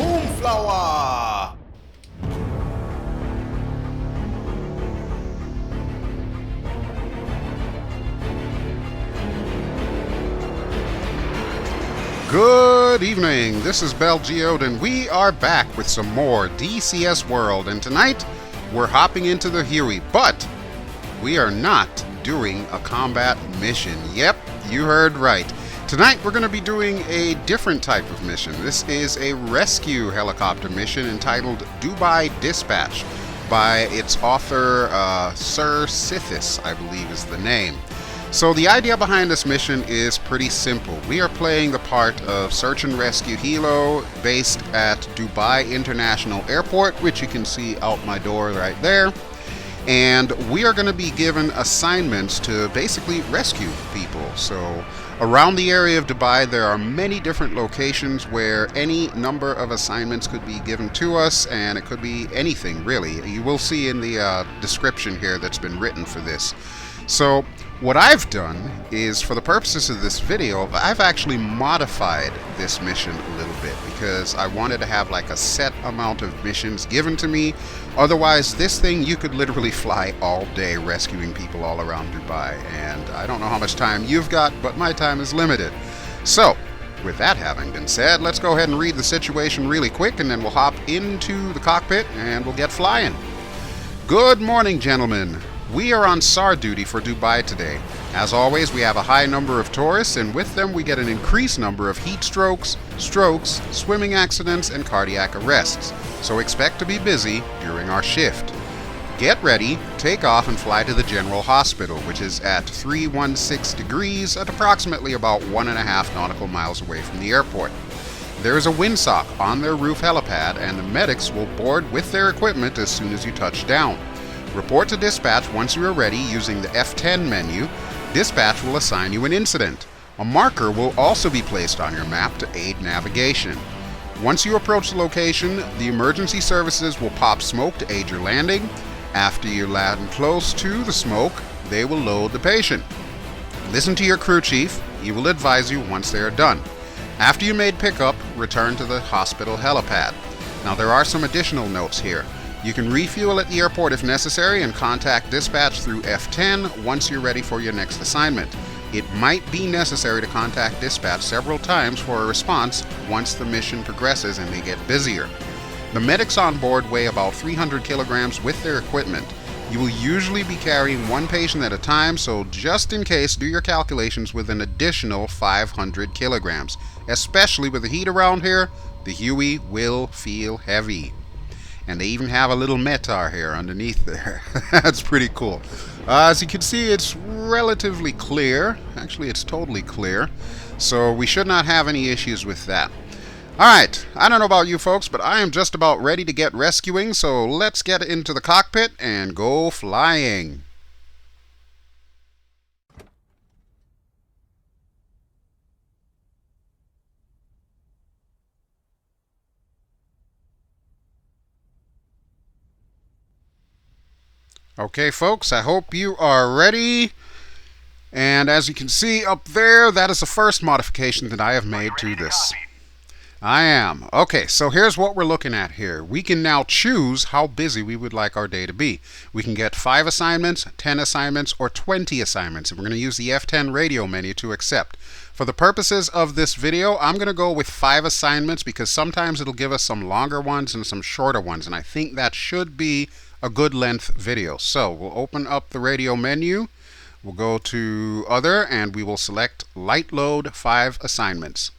Boomflowah! Good evening, this is BelGeode, and we are back with some more DCS World, and tonight we're hopping into the Huey, but we are not doing a combat mission. Yep, you heard right. Tonight we're going to be doing a different type of mission. This is a rescue helicopter mission entitled Dubai Dispatch by its author, TheSithis, I believe is the name. So the idea behind this mission is pretty simple. We are playing the part of search and rescue helo based at Dubai International Airport, which you can see out my door right there. And we are going to be given assignments to basically rescue people. So around the area of Dubai, there are many different locations where any number of assignments could be given to us, and it could be anything really. You will see in the description here that's been written for this. So what I've done is, for the purposes of this video, I've actually modified this mission a little bit because I wanted to have like a set amount of missions given to me. Otherwise, this thing, you could literally fly all day rescuing people all around Dubai, and I don't know how much time you've got, but my time is limited. So with that having been said, let's go ahead and read the situation really quick, and then we'll hop into the cockpit and we'll get flying. Good morning, gentlemen. We are on SAR duty for Dubai today. As always, we have a high number of tourists, and with them we get an increased number of heat strokes, swimming accidents, and cardiac arrests. So expect to be busy during our shift. Get ready, take off, and fly to the General Hospital, which is at 316 degrees at approximately about 1.5 nautical miles away from the airport. There is a windsock on their roof helipad, and the medics will board with their equipment as soon as you touch down. Report to dispatch once you are ready using the F10 menu. Dispatch will assign you an incident. A marker will also be placed on your map to aid navigation. Once you approach the location, the emergency services will pop smoke to aid your landing. After you land close to the smoke, they will load the patient. Listen to your crew chief. He will advise you once they are done. After you made pickup, return to the hospital helipad. Now there are some additional notes here. You can refuel at the airport if necessary and contact dispatch through F10 once you're ready for your next assignment. It might be necessary to contact dispatch several times for a response once the mission progresses and they get busier. The medics on board weigh about 300 kilograms with their equipment. You will usually be carrying one patient at a time, so just in case, do your calculations with an additional 500 kilograms. Especially with the heat around here, the Huey will feel heavy. And they even have a little METAR here underneath there. That's pretty cool. As you can see, it's relatively clear. Actually, it's totally clear. So we should not have any issues with that. Alright, I don't know about you folks, but I am just about ready to get rescuing. So let's get into the cockpit and go flying. Okay, folks, I hope you are ready. And as you can see up there, that is the first modification that I have made to this. I am. Okay, so here's what we're looking at here. We can now choose how busy we would like our day to be. We can get 5 assignments, 10 assignments, or 20 assignments. And we're going to use the F10 radio menu to accept. For the purposes of this video, I'm going to go with 5 assignments because sometimes it'll give us some longer ones and some shorter ones. And I think that should be a good length video. So we'll open up the radio menu, we'll go to other, and we will select light load 5 assignments.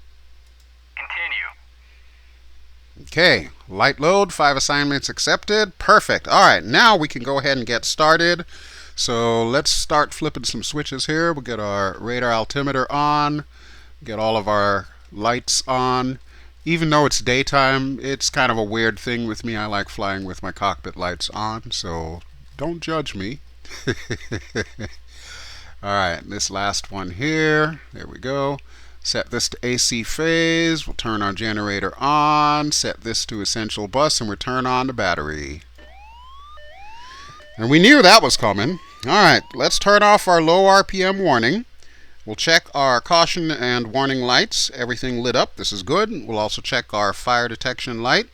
Continue. Okay, light load 5 assignments accepted. Perfect. Alright, now we can go ahead and get started. So let's start flipping some switches here. We'll get our radar altimeter on, get all of our lights on. Even though it's daytime, it's kind of a weird thing with me. I like flying with my cockpit lights on, so don't judge me. Alright, this last one here, there we go. Set this to AC phase, we'll turn our generator on, set this to essential bus, and we'll turn on the battery. And we knew that was coming. Alright, let's turn off our low RPM warning. We'll check our caution and warning lights. Everything lit up. This is good. We'll also check our fire detection light.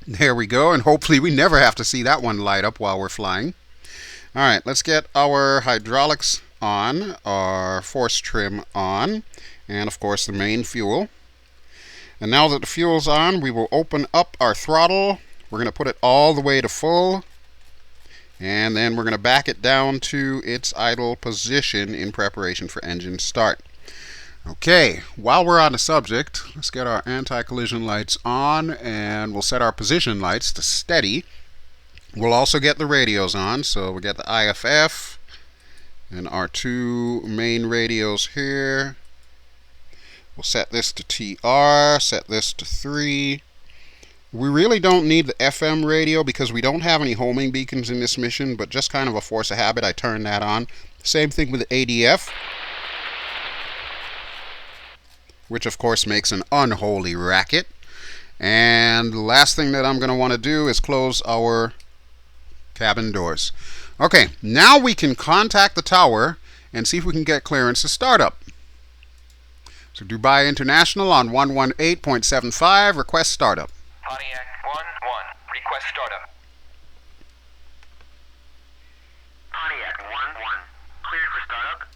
There we go, and hopefully we never have to see that one light up while we're flying. All right, let's get our hydraulics on, our force trim on, and of course the main fuel. And now that the fuel's on, we will open up our throttle. We're going to put it all the way to full, and then we're going to back it down to its idle position in preparation for engine start. Okay, while we're on the subject, let's get our anti-collision lights on, and we'll set our position lights to steady. We'll also get the radios on, so we'll get the IFF and our two main radios here. We'll set this to TR, set this to 3. We really don't need the FM radio because we don't have any homing beacons in this mission, but just kind of a force of habit, I turned that on. Same thing with the ADF, which of course makes an unholy racket. And the last thing that I'm going to want to do is close our cabin doors. Okay, now we can contact the tower and see if we can get clearance to startup. So Dubai International on 118.75, request startup. Pontiac 1-1, request startup. Pontiac 1-1, cleared for startup.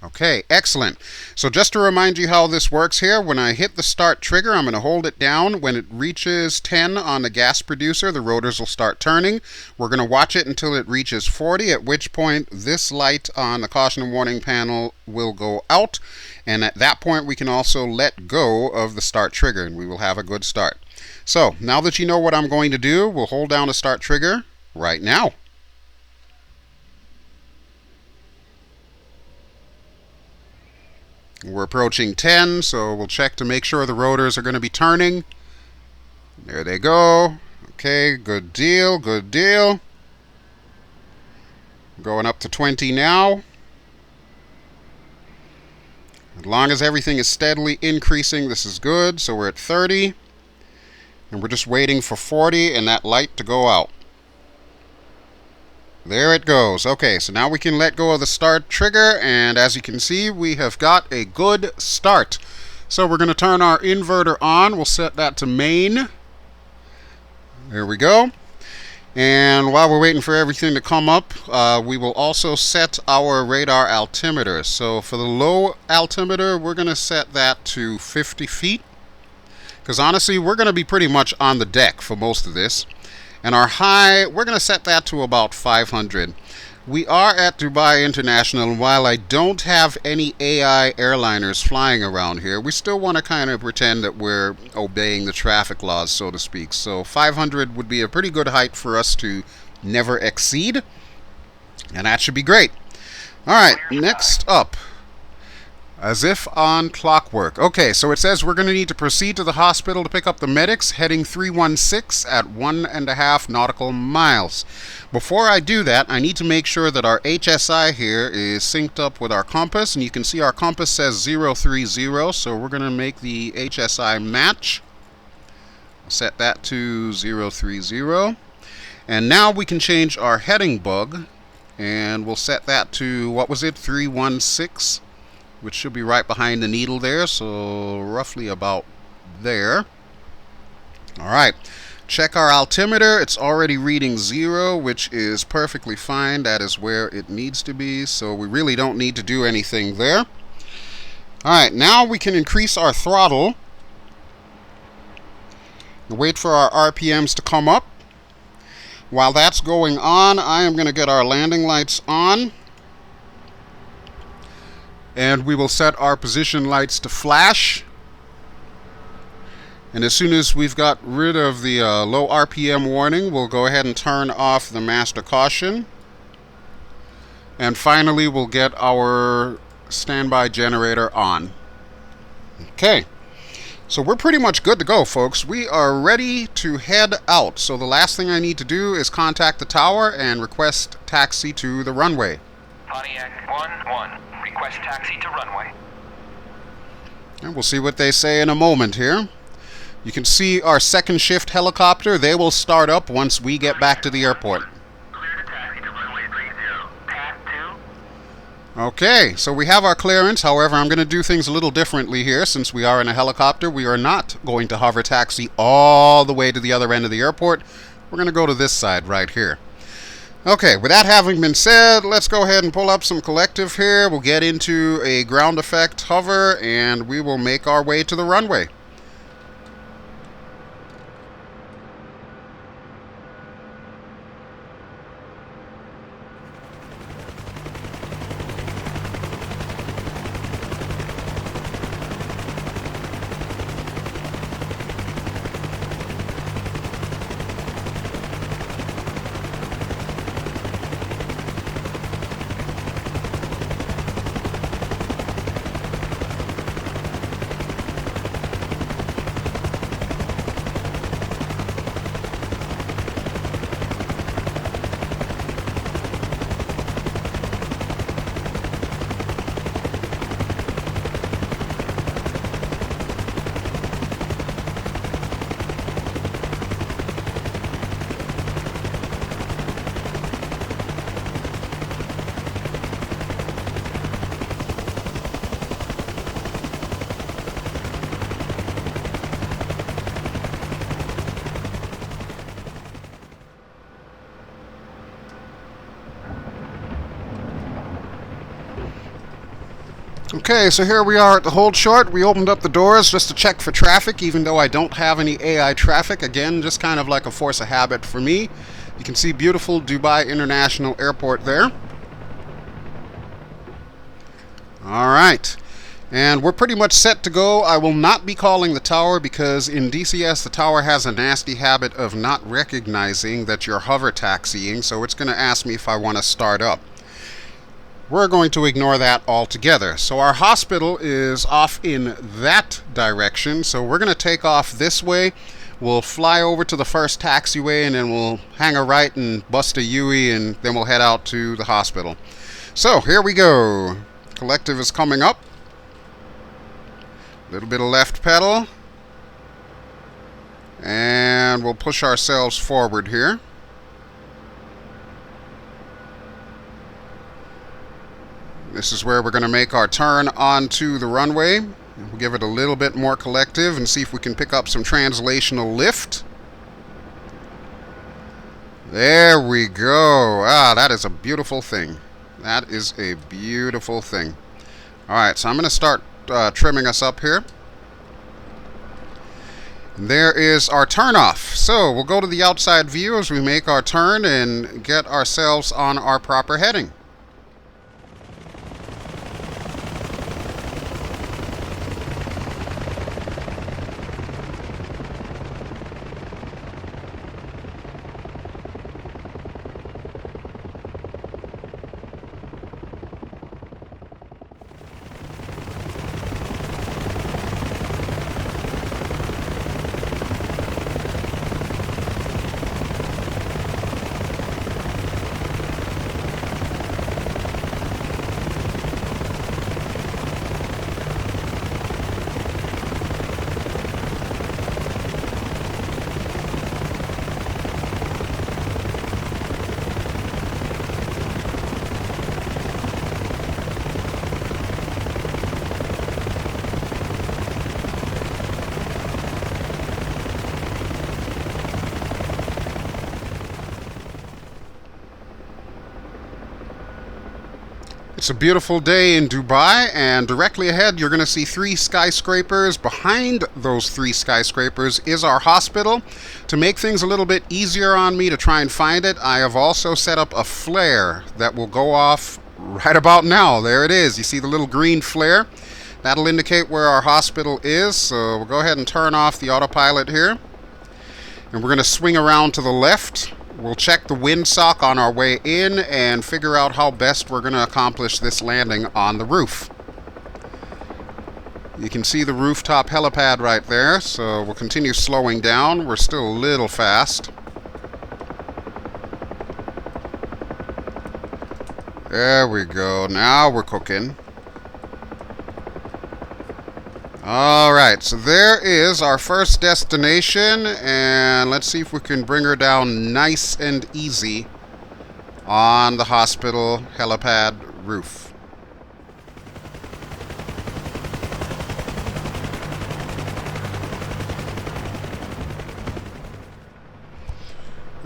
Okay, excellent. So just to remind you how this works here, when I hit the start trigger, I'm going to hold it down. When it reaches 10 on the gas producer, the rotors will start turning. We're going to watch it until it reaches 40, at which point this light on the caution and warning panel will go out. And at that point, we can also let go of the start trigger, and we will have a good start. So now that you know what I'm going to do, we'll hold down the start trigger right now. We're approaching 10, so we'll check to make sure the rotors are going to be turning. There they go. Okay, good deal, good deal. Going up to 20 now. As long as everything is steadily increasing, this is good. So we're at 30. And we're just waiting for 40 and that light to go out. There it goes. Okay, so now we can let go of the start trigger, and as you can see, we have got a good start. So we're going to turn our inverter on. We'll set that to main. There we go. And while we're waiting for everything to come up, we will also set our radar altimeter. So for the low altimeter, we're going to set that to 50 feet. Because honestly, we're going to be pretty much on the deck for most of this. And our high, we're going to set that to about 500. We are at Dubai International, and while I don't have any AI airliners flying around here, we still want to kind of pretend that we're obeying the traffic laws, so to speak. So 500 would be a pretty good height for us to never exceed, and that should be great. All right, next up. As if on clockwork. Okay, so it says we're going to need to proceed to the hospital to pick up the medics, heading 316 at 1.5 nautical miles. Before I do that, I need to make sure that our HSI here is synced up with our compass, and you can see our compass says 030, so we're going to make the HSI match. Set that to 030. And now we can change our heading bug, and we'll set that to, what was it, 316? Which should be right behind the needle there, so roughly about there. All right, check our altimeter. It's already reading 0, which is perfectly fine. That is where it needs to be, so we really don't need to do anything there. All right, now we can increase our throttle. Wait for our RPMs to come up. While that's going on, I am going to get our landing lights on. And we will set our position lights to flash. And as soon as we've got rid of the low RPM warning, we'll go ahead and turn off the master caution. And finally, we'll get our standby generator on. Okay. So we're pretty much good to go, folks. We are ready to head out. So the last thing I need to do is contact the tower and request taxi to the runway. Pontiac 1-1. Request taxi to runway. And we'll see what they say in a moment here. You can see our second shift helicopter. They will start up once we get back to the airport. Clear to taxi to runway 30. Path 2. Okay, so we have our clearance. However, I'm going to do things a little differently here. Since we are in a helicopter, we are not going to hover taxi all the way to the other end of the airport. We're going to go to this side right here. Okay, with that having been said, let's go ahead and pull up some collective here. We'll get into a ground effect hover, and we will make our way to the runway. Okay, so here we are at the hold short. We opened up the doors just to check for traffic, even though I don't have any AI traffic. Again, just kind of like a force of habit for me. You can see beautiful Dubai International Airport there. Alright, and we're pretty much set to go. I will not be calling the tower because in DCS the tower has a nasty habit of not recognizing that you're hover taxiing, so it's going to ask me if I want to start up. We're going to ignore that altogether. So our hospital is off in that direction, so we're going to take off this way. We'll fly over to the first taxiway, and then we'll hang a right and bust a Huey, and then we'll head out to the hospital. So here we go. Collective is coming up. A little bit of left pedal. And we'll push ourselves forward here. This is where we're going to make our turn onto the runway. We'll give it a little bit more collective and see if we can pick up some translational lift. There we go. Ah, that is a beautiful thing. That is a beautiful thing. Alright, so I'm going to start trimming us up here. And there is our turn off. So we'll go to the outside view as we make our turn and get ourselves on our proper heading. It's a beautiful day in Dubai, and directly ahead you're going to see 3 skyscrapers. Behind those 3 skyscrapers is our hospital. To make things a little bit easier on me to try and find it, I have also set up a flare that will go off right about now. There it is. You see the little green flare? That'll indicate where our hospital is, so we'll go ahead and turn off the autopilot here. And we're going to swing around to the left. We'll check the windsock on our way in and figure out how best we're going to accomplish this landing on the roof. You can see the rooftop helipad right there, so we'll continue slowing down. We're still a little fast. There we go. Now we're cooking. Alright, so there is our first destination, and let's see if we can bring her down nice and easy on the hospital helipad roof.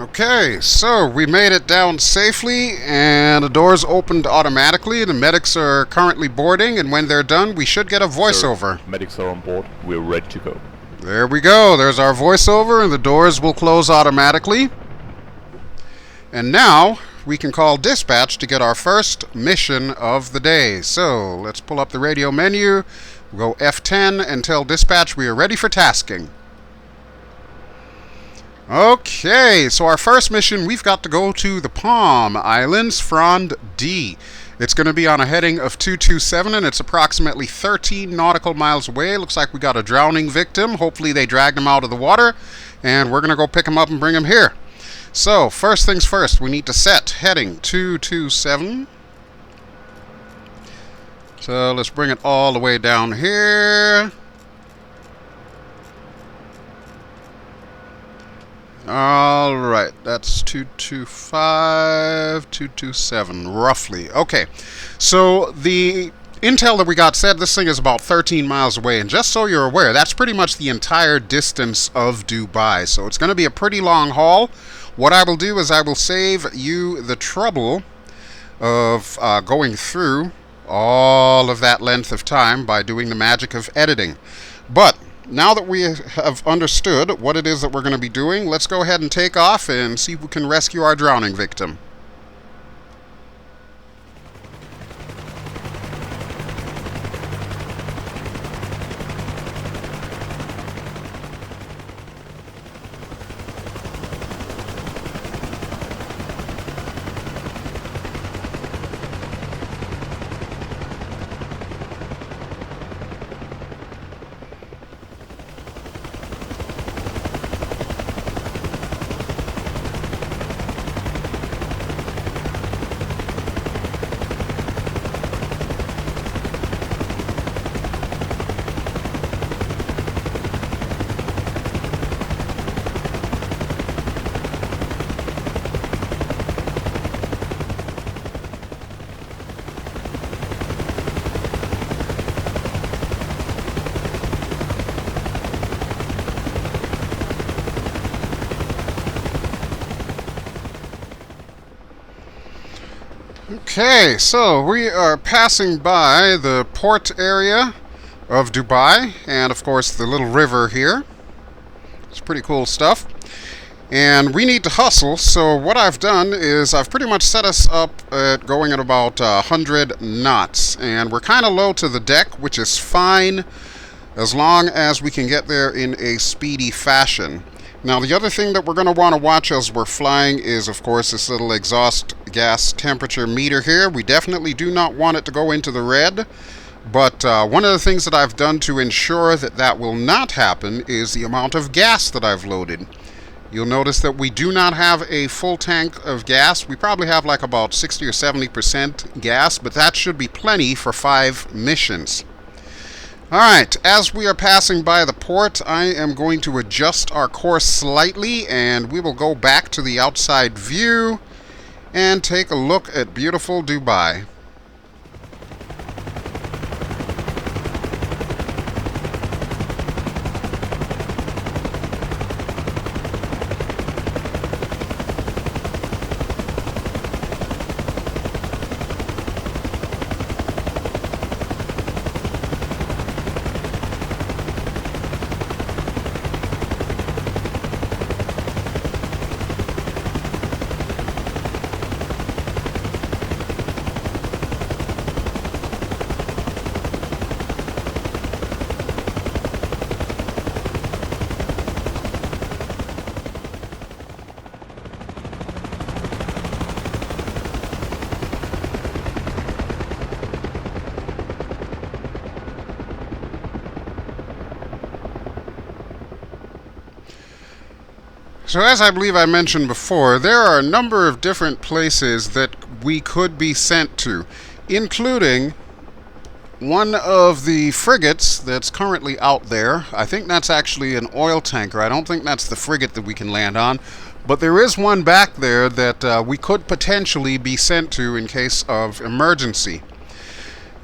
Okay, so we made it down safely, and the doors opened automatically. The medics are currently boarding, and when they're done, we should get a voiceover. Sir, medics are on board. We're ready to go. There we go. There's our voiceover, and the doors will close automatically. And now we can call dispatch to get our first mission of the day. So let's pull up the radio menu, we'll go F10 and tell dispatch we are ready for tasking. Okay, so our first mission, we've got to go to the Palm Islands, Frond D. It's going to be on a heading of 227, and it's approximately 13 nautical miles away. Looks like we got a drowning victim. Hopefully they dragged him out of the water, and we're going to go pick him up and bring him here. So, first things first, we need to set heading 227. So, let's bring it all the way down here. Alright, that's 225, 227, roughly. Okay, so the intel that we got said this thing is about 13 miles away, and just so you're aware, that's pretty much the entire distance of Dubai, so it's going to be a pretty long haul. What I will do is I will save you the trouble of going through all of that length of time by doing the magic of editing. But now that we have understood what it is that we're going to be doing, let's go ahead and take off and see if we can rescue our drowning victim. Okay, so we are passing by the port area of Dubai, and of course the little river here. It's pretty cool stuff. And we need to hustle, so what I've done is I've pretty much set us up at going at about 100 knots. And we're kind of low to the deck, which is fine as long as we can get there in a speedy fashion. Now, the other thing that we're going to want to watch as we're flying is, of course, this little exhaust gas temperature meter here. We definitely do not want it to go into the red, but one of the things that I've done to ensure that that will not happen is the amount of gas that I've loaded. You'll notice that we do not have a full tank of gas. We probably have like about 60 or 70% gas, but that should be plenty for 5 missions. Alright, as we are passing by the port, I am going to adjust our course slightly, and we will go back to the outside view and take a look at beautiful Dubai. So as I believe I mentioned before, there are a number of different places that we could be sent to, including one of the frigates that's currently out there. I think that's actually an oil tanker. I don't think that's the frigate that we can land on, but there is one back there that we could potentially be sent to in case of emergency.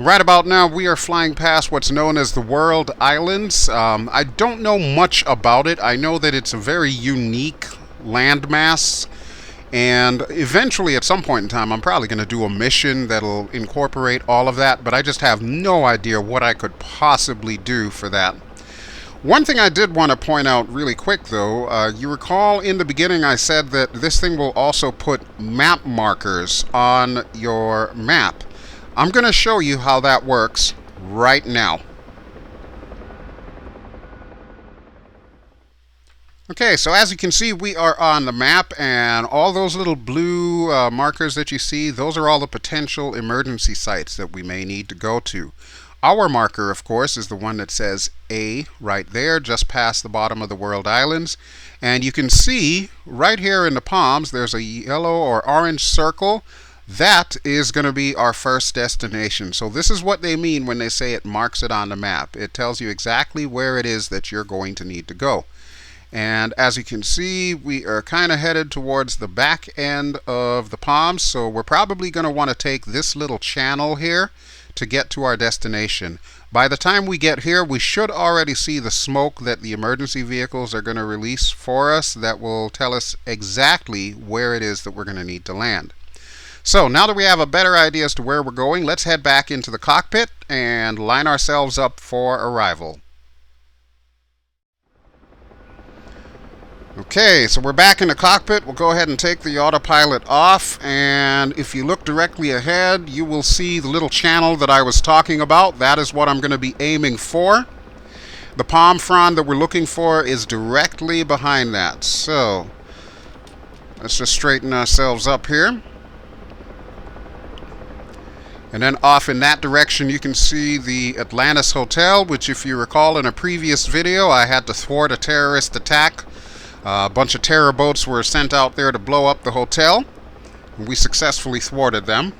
Right about now, we are flying past what's known as the World Islands. I don't know much about it. I know that it's a very unique landmass. And eventually, at some point in time, I'm probably going to do a mission that'll incorporate all of that, but I just have no idea what I could possibly do for that. One thing I did want to point out really quick, though, you recall in the beginning I said that this thing will also put map markers on your map. I'm going to show you how that works right now. Okay, so as you can see, we are on the map, and all those little blue markers that you see, those are all the potential emergency sites that we may need to go to. Our marker, of course, is the one that says A right there, just past the bottom of the World Islands. And you can see right here in the palms, there's a yellow or orange circle. That is going to be our first destination. So this is what they mean when they say it marks it on the map. It tells you exactly where it is that you're going to need to go. And as you can see, we are kind of headed towards the back end of the palms, so we're probably going to want to take this little channel here to get to our destination. By the time we get here, we should already see the smoke that the emergency vehicles are going to release for us that will tell us exactly where it is that we're going to need to land. So now that we have a better idea as to where we're going, let's head back into the cockpit and line ourselves up for arrival. Okay, so we're back in the cockpit. We'll go ahead and take the autopilot off, and if you look directly ahead, you will see the little channel that I was talking about. That is what I'm going to be aiming for. The palm frond that we're looking for is directly behind that. So let's just straighten ourselves up here. And then off in that direction you can see the Atlantis Hotel, which if you recall in a previous video I had to thwart a terrorist attack. A bunch of terror boats were sent out there to blow up the hotel, and we successfully thwarted them.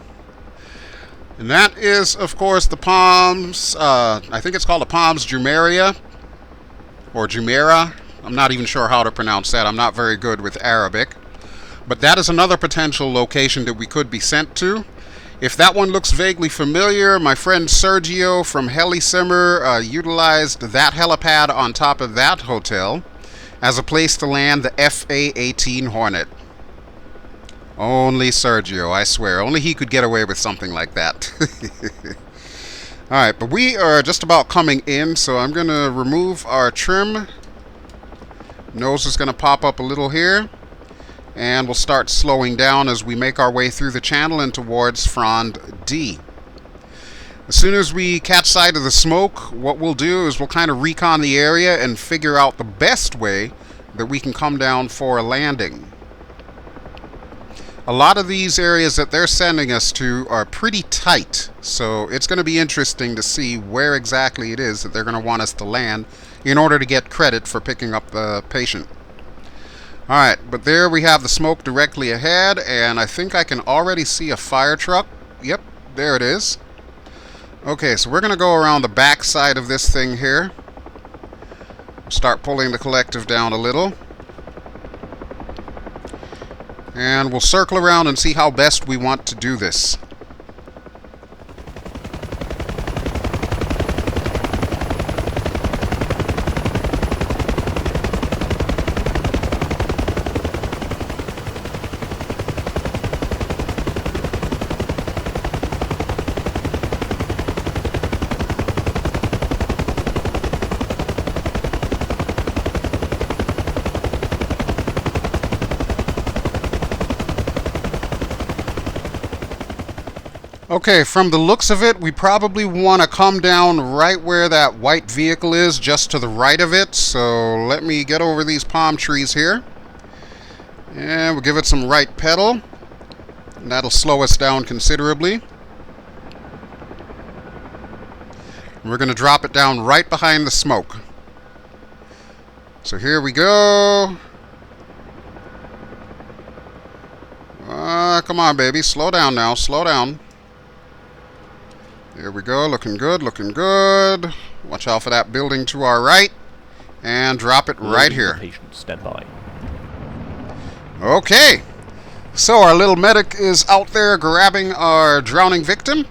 And that is, of course, the Palms, I think it's called the Palms Jumeirah, or Jumeirah. I'm not even sure how to pronounce that. I'm not very good with Arabic. But that is another potential location that we could be sent to. If that one looks vaguely familiar, my friend Sergio from Helisimmer utilized that helipad on top of that hotel as a place to land the FA-18 Hornet. Only Sergio, I swear. Only he could get away with something like that. Alright, but we are just about coming in, so I'm going to remove our trim. Nose is going to pop up a little here. And we'll start slowing down as we make our way through the channel and towards Frond D. As soon as we catch sight of the smoke, what we'll do is we'll kind of recon the area and figure out the best way that we can come down for a landing. A lot of these areas that they're sending us to are pretty tight, so it's going to be interesting to see where exactly it is that they're going to want us to land in order to get credit for picking up the patient. Alright, but there we have the smoke directly ahead, and I think I can already see a fire truck. Yep, there it is. Okay, so we're going to go around the back side of this thing here. Start pulling the collective down a little. And we'll circle around and see how best we want to do this. Okay, from the looks of it, we probably want to come down right where that white vehicle is, just to the right of it. So let me get over these palm trees here. And we'll give it some right pedal. And that'll slow us down considerably. And we're going to drop it down right behind the smoke. So here we go. Come on, baby. Slow down now. Slow down. There we go, looking good, looking good. Watch out for that building to our right. And drop it right here. Patient, stand by. Okay. So our little medic is out there grabbing our drowning victim.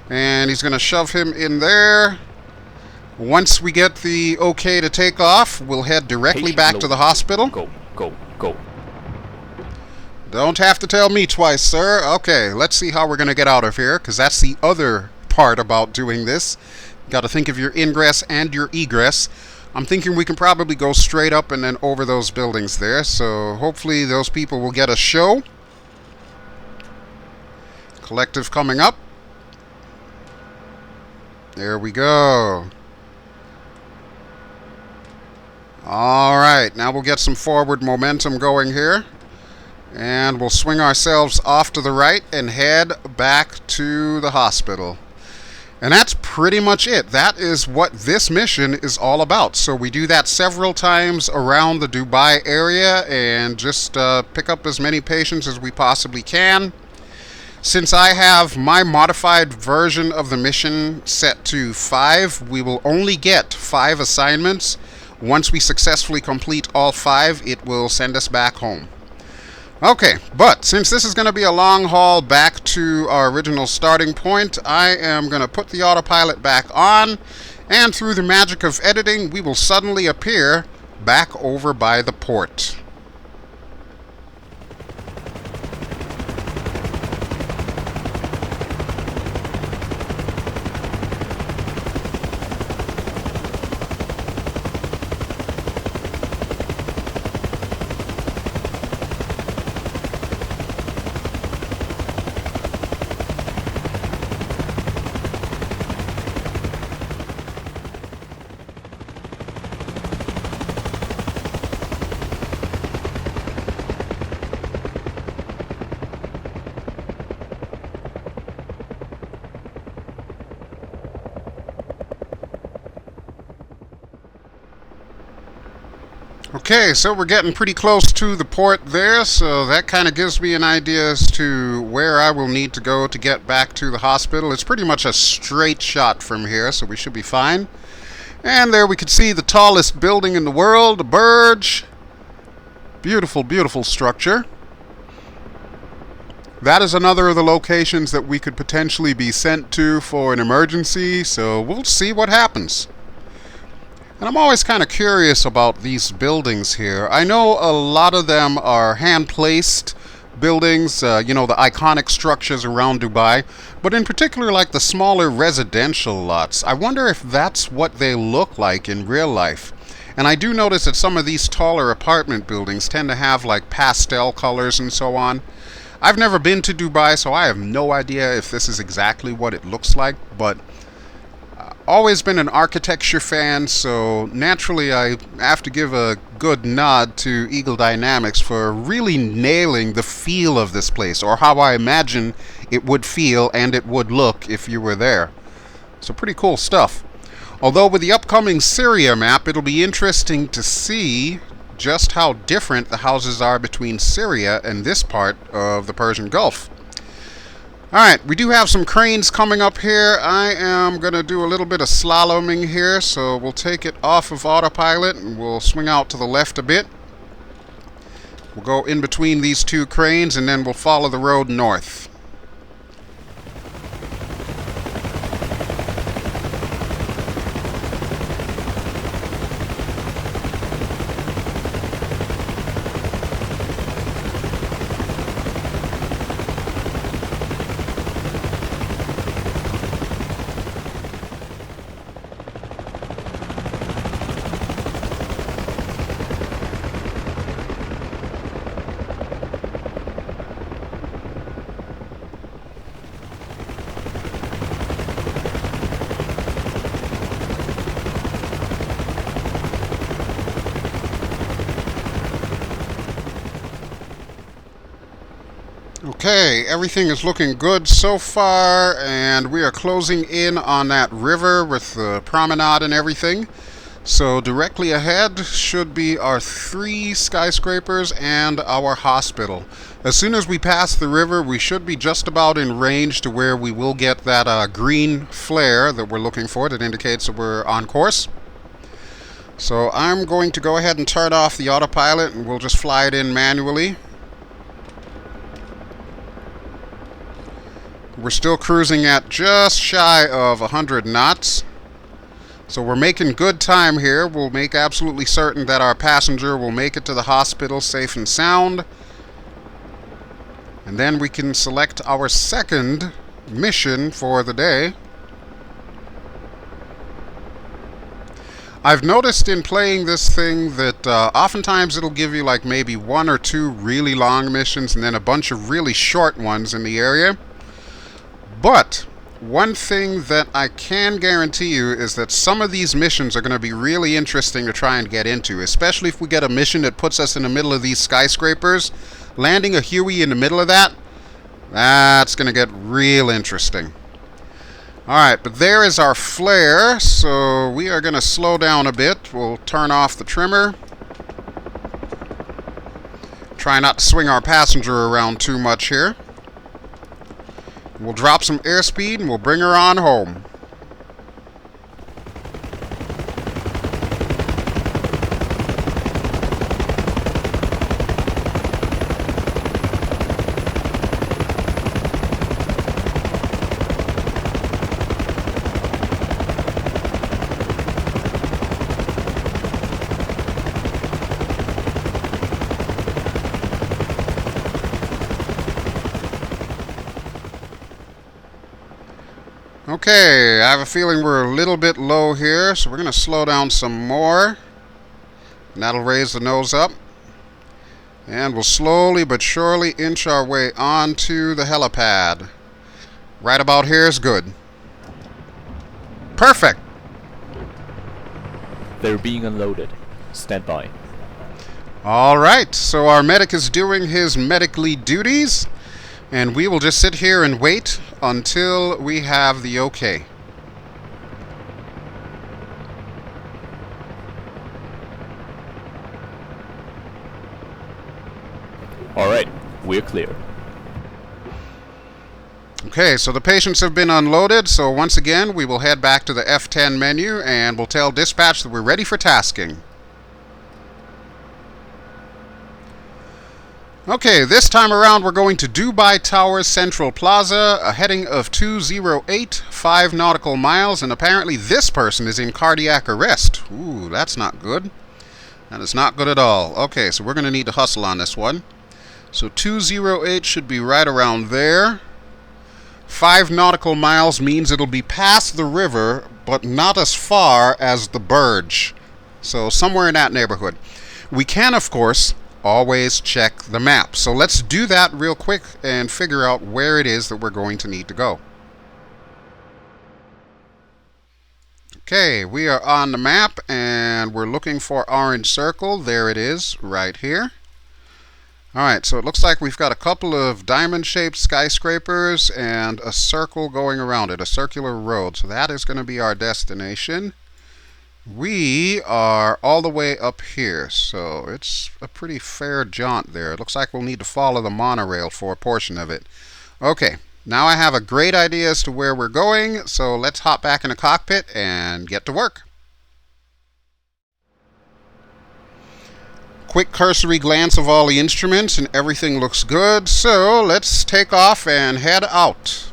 And he's going to shove him in there. Once we get the okay to take off, we'll head directly back to the hospital. Go, go, go. Don't have to tell me twice, sir. Okay, let's see how we're going to get out of here, because that's the other part about doing this. Got to think of your ingress and your egress. I'm thinking we can probably go straight up and then over those buildings there, so hopefully those people will get a show. Collective coming up. There we go. Alright, now we'll get some forward momentum going here. And we'll swing ourselves off to the right and head back to the hospital. And that's pretty much it. That is what this mission is all about. So we do that several times around the Dubai area and just pick up as many patients as we possibly can. Since I have my modified version of the mission set to 5, we will only get 5 assignments. Once we successfully complete all 5, it will send us back home. Okay, but since this is going to be a long haul back to our original starting point, I am going to put the autopilot back on, and through the magic of editing, we will suddenly appear back over by the port. Okay, so we're getting pretty close to the port there, so that kind of gives me an idea as to where I will need to go to get back to the hospital. It's pretty much a straight shot from here, so we should be fine. And there we can see the tallest building in the world, the Burj. Beautiful, beautiful structure. That is another of the locations that we could potentially be sent to for an emergency, so we'll see what happens. And I'm always kind of curious about these buildings here. I know a lot of them are hand-placed buildings, you know, the iconic structures around Dubai, but in particular like the smaller residential lots. I wonder if that's what they look like in real life. And I do notice that some of these taller apartment buildings tend to have like pastel colors and so on. I've never been to Dubai, so I have no idea if this is exactly what it looks like, but always been an architecture fan, so naturally I have to give a good nod to Eagle Dynamics for really nailing the feel of this place, or how I imagine it would feel and it would look if you were there. So pretty cool stuff. Although with the upcoming Syria map, it'll be interesting to see just how different the houses are between Syria and this part of the Persian Gulf. Alright, we do have some cranes coming up here. I am going to do a little bit of slaloming here, so we'll take it off of autopilot and we'll swing out to the left a bit. We'll go in between these two cranes and then we'll follow the road north. Okay, everything is looking good so far, and we are closing in on that river with the promenade and everything. So directly ahead should be our 3 skyscrapers and our hospital. As soon as we pass the river, we should be just about in range to where we will get that green flare that we're looking for that indicates that we're on course. So I'm going to go ahead and turn off the autopilot and we'll just fly it in manually. We're still cruising at just shy of 100 knots. So we're making good time here. We'll make absolutely certain that our passenger will make it to the hospital safe and sound. And then we can select our second mission for the day. I've noticed in playing this thing that oftentimes it'll give you like maybe 1 or 2 really long missions and then a bunch of really short ones in the area. But one thing that I can guarantee you is that some of these missions are going to be really interesting to try and get into, especially if we get a mission that puts us in the middle of these skyscrapers. Landing a Huey in the middle of that's going to get real interesting. Alright, but there is our flare, so we are going to slow down a bit. We'll turn off the trimmer. Try not to swing our passenger around too much here. We'll drop some airspeed and we'll bring her on home. Okay, I have a feeling we're a little bit low here, so we're going to slow down some more. And that'll raise the nose up. And we'll slowly but surely inch our way onto the helipad. Right about here is good. Perfect! They're being unloaded. Stand by. Alright, so our medic is doing his medically duties. And we will just sit here and wait until we have the okay. Alright, we're clear. Okay, so the patients have been unloaded, so once again we will head back to the F10 menu and we'll tell dispatch that we're ready for tasking. Okay, this time around we're going to Dubai Towers Central Plaza, a heading of 208, 5 nautical miles, and apparently this person is in cardiac arrest. Ooh, that's not good. That is not good at all. Okay, so we're going to need to hustle on this one. So 208 should be right around there. 5 nautical miles means it'll be past the river, but not as far as the Burj. So somewhere in that neighborhood. We can, of course, always check the map. So let's do that real quick and figure out where it is that we're going to need to go. Okay, we are on the map and we're looking for Orange Circle. There it is, right here. Alright, so it looks like we've got a couple of diamond-shaped skyscrapers and a circle going around it, a circular road. So that is going to be our destination. We are all the way up here, so it's a pretty fair jaunt there. It looks like we'll need to follow the monorail for a portion of it. Okay, now I have a great idea as to where we're going, so let's hop back in the cockpit and get to work. Quick cursory glance of all the instruments and everything looks good, so let's take off and head out.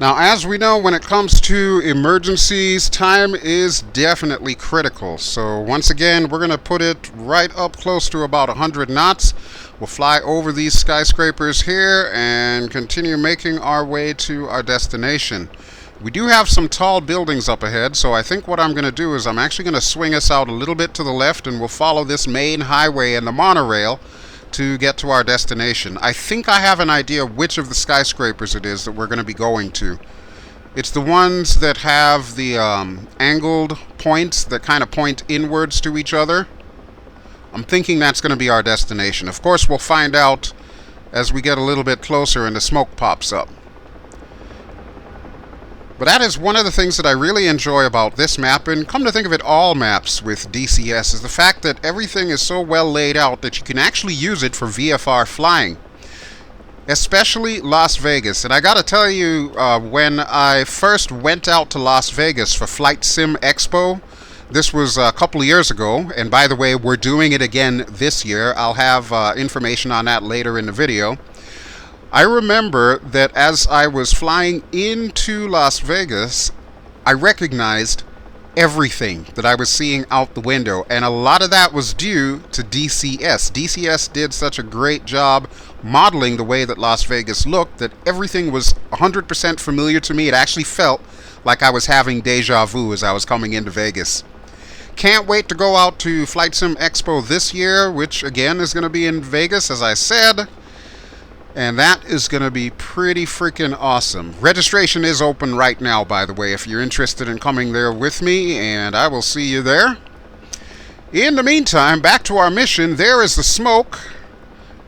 Now, as we know, when it comes to emergencies, time is definitely critical. So once again, we're going to put it right up close to about 100 knots. We'll fly over these skyscrapers here and continue making our way to our destination. We do have some tall buildings up ahead, so I think what I'm going to do is I'm actually going to swing us out a little bit to the left, and we'll follow this main highway and the monorail to get to our destination. I think I have an idea which of the skyscrapers it is that we're going to be going to. It's the ones that have the angled points that kind of point inwards to each other. I'm thinking that's going to be our destination. Of course, we'll find out as we get a little bit closer and the smoke pops up. But that is one of the things that I really enjoy about this map, and come to think of it, all maps with DCS, is the fact that everything is so well laid out that you can actually use it for VFR flying. Especially Las Vegas. And I gotta tell you, when I first went out to Las Vegas for FlightSimExpo, this was a couple of years ago, and by the way, we're doing it again this year. I'll have information on that later in the video. I remember that as I was flying into Las Vegas, I recognized everything that I was seeing out the window, and a lot of that was due to DCS. DCS did such a great job modeling the way that Las Vegas looked that everything was 100% familiar to me. It actually felt like I was having deja vu as I was coming into Vegas. Can't wait to go out to FlightSimExpo this year, which again is going to be in Vegas, as I said. And that is going to be pretty freaking awesome. Registration is open right now, by the way, if you're interested in coming there with me, and I will see you there. In the meantime, back to our mission. There is the smoke,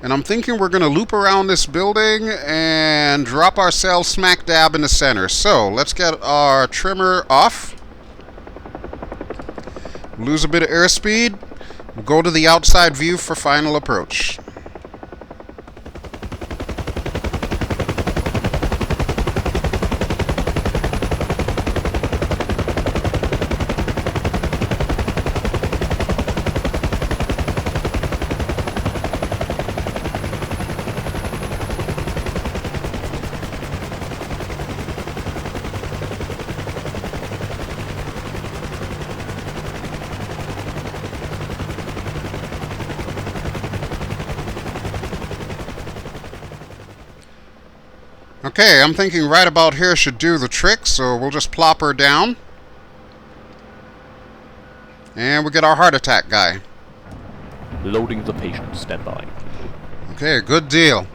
and I'm thinking we're going to loop around this building and drop ourselves smack dab in the center. So, let's get our trimmer off. Lose a bit of airspeed. We'll go to the outside view for final approach. Okay, I'm thinking right about here should do the trick, so we'll just plop her down. And we'll get our heart attack guy. Loading the patient. Stand by. Okay, good deal.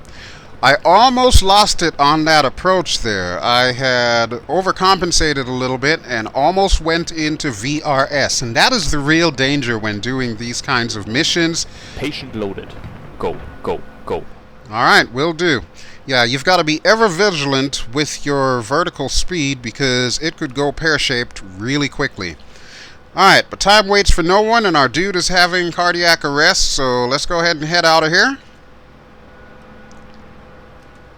I almost lost it on that approach there. I had overcompensated a little bit and almost went into VRS. And that is the real danger when doing these kinds of missions. Patient loaded. Go, go, go. Alright, will do. Yeah, you've got to be ever vigilant with your vertical speed because it could go pear-shaped really quickly. Alright, but time waits for no one and our dude is having cardiac arrest, so let's go ahead and head out of here.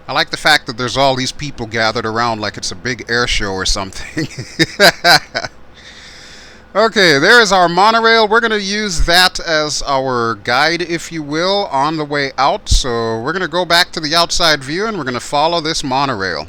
I like the fact that there's all these people gathered around like it's a big air show or something. Okay, there is our monorail. We're going to use that as our guide, if you will, on the way out. So we're going to go back to the outside view and we're going to follow this monorail.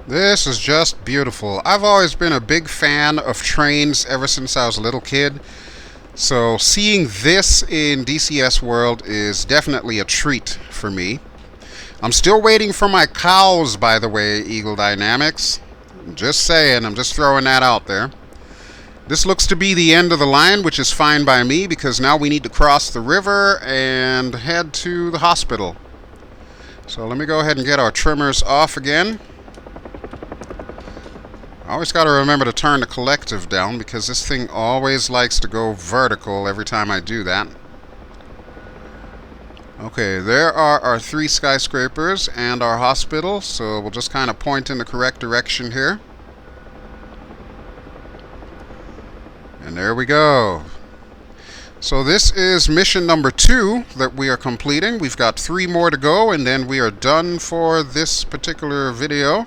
This is just beautiful. I've always been a big fan of trains ever since I was a little kid. So seeing this in DCS World is definitely a treat for me. I'm still waiting for my cows, by the way, Eagle Dynamics. Just saying, I'm just throwing that out there. This looks to be the end of the line, which is fine by me because now we need to cross the river and head to the hospital. So let me go ahead and get our trimmers off again. I always got to remember to turn the collective down because this thing always likes to go vertical every time I do that. Okay, there are our 3 skyscrapers and our hospital, so we'll just kind of point in the correct direction here. And there we go. So this is mission number 2 that we are completing. We've got 3 more to go, and then we are done for this particular video.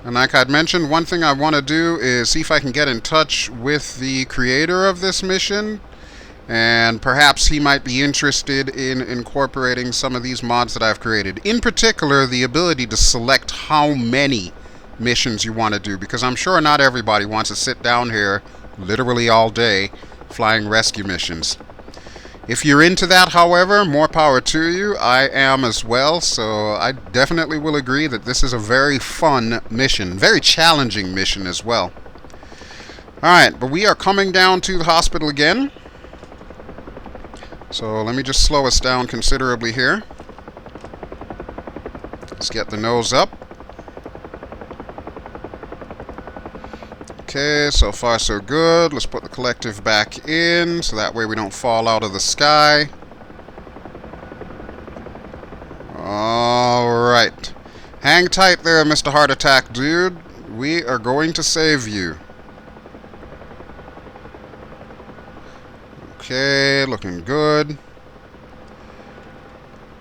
And like I'd mentioned, one thing I want to do is see if I can get in touch with the creator of this mission, and perhaps he might be interested in incorporating some of these mods that I've created. In particular, the ability to select how many missions you want to do, because I'm sure not everybody wants to sit down here literally all day flying rescue missions. If you're into that, however, more power to you. I am as well, so I definitely will agree that this is a very fun mission, very challenging mission as well. Alright, but we are coming down to the hospital again. So let me just slow us down considerably here. Let's get the nose up. Okay, so far so good. Let's put the collective back in, so that way we don't fall out of the sky. Alright. Hang tight there, Mr. Heart Attack Dude. We are going to save you. Okay, looking good.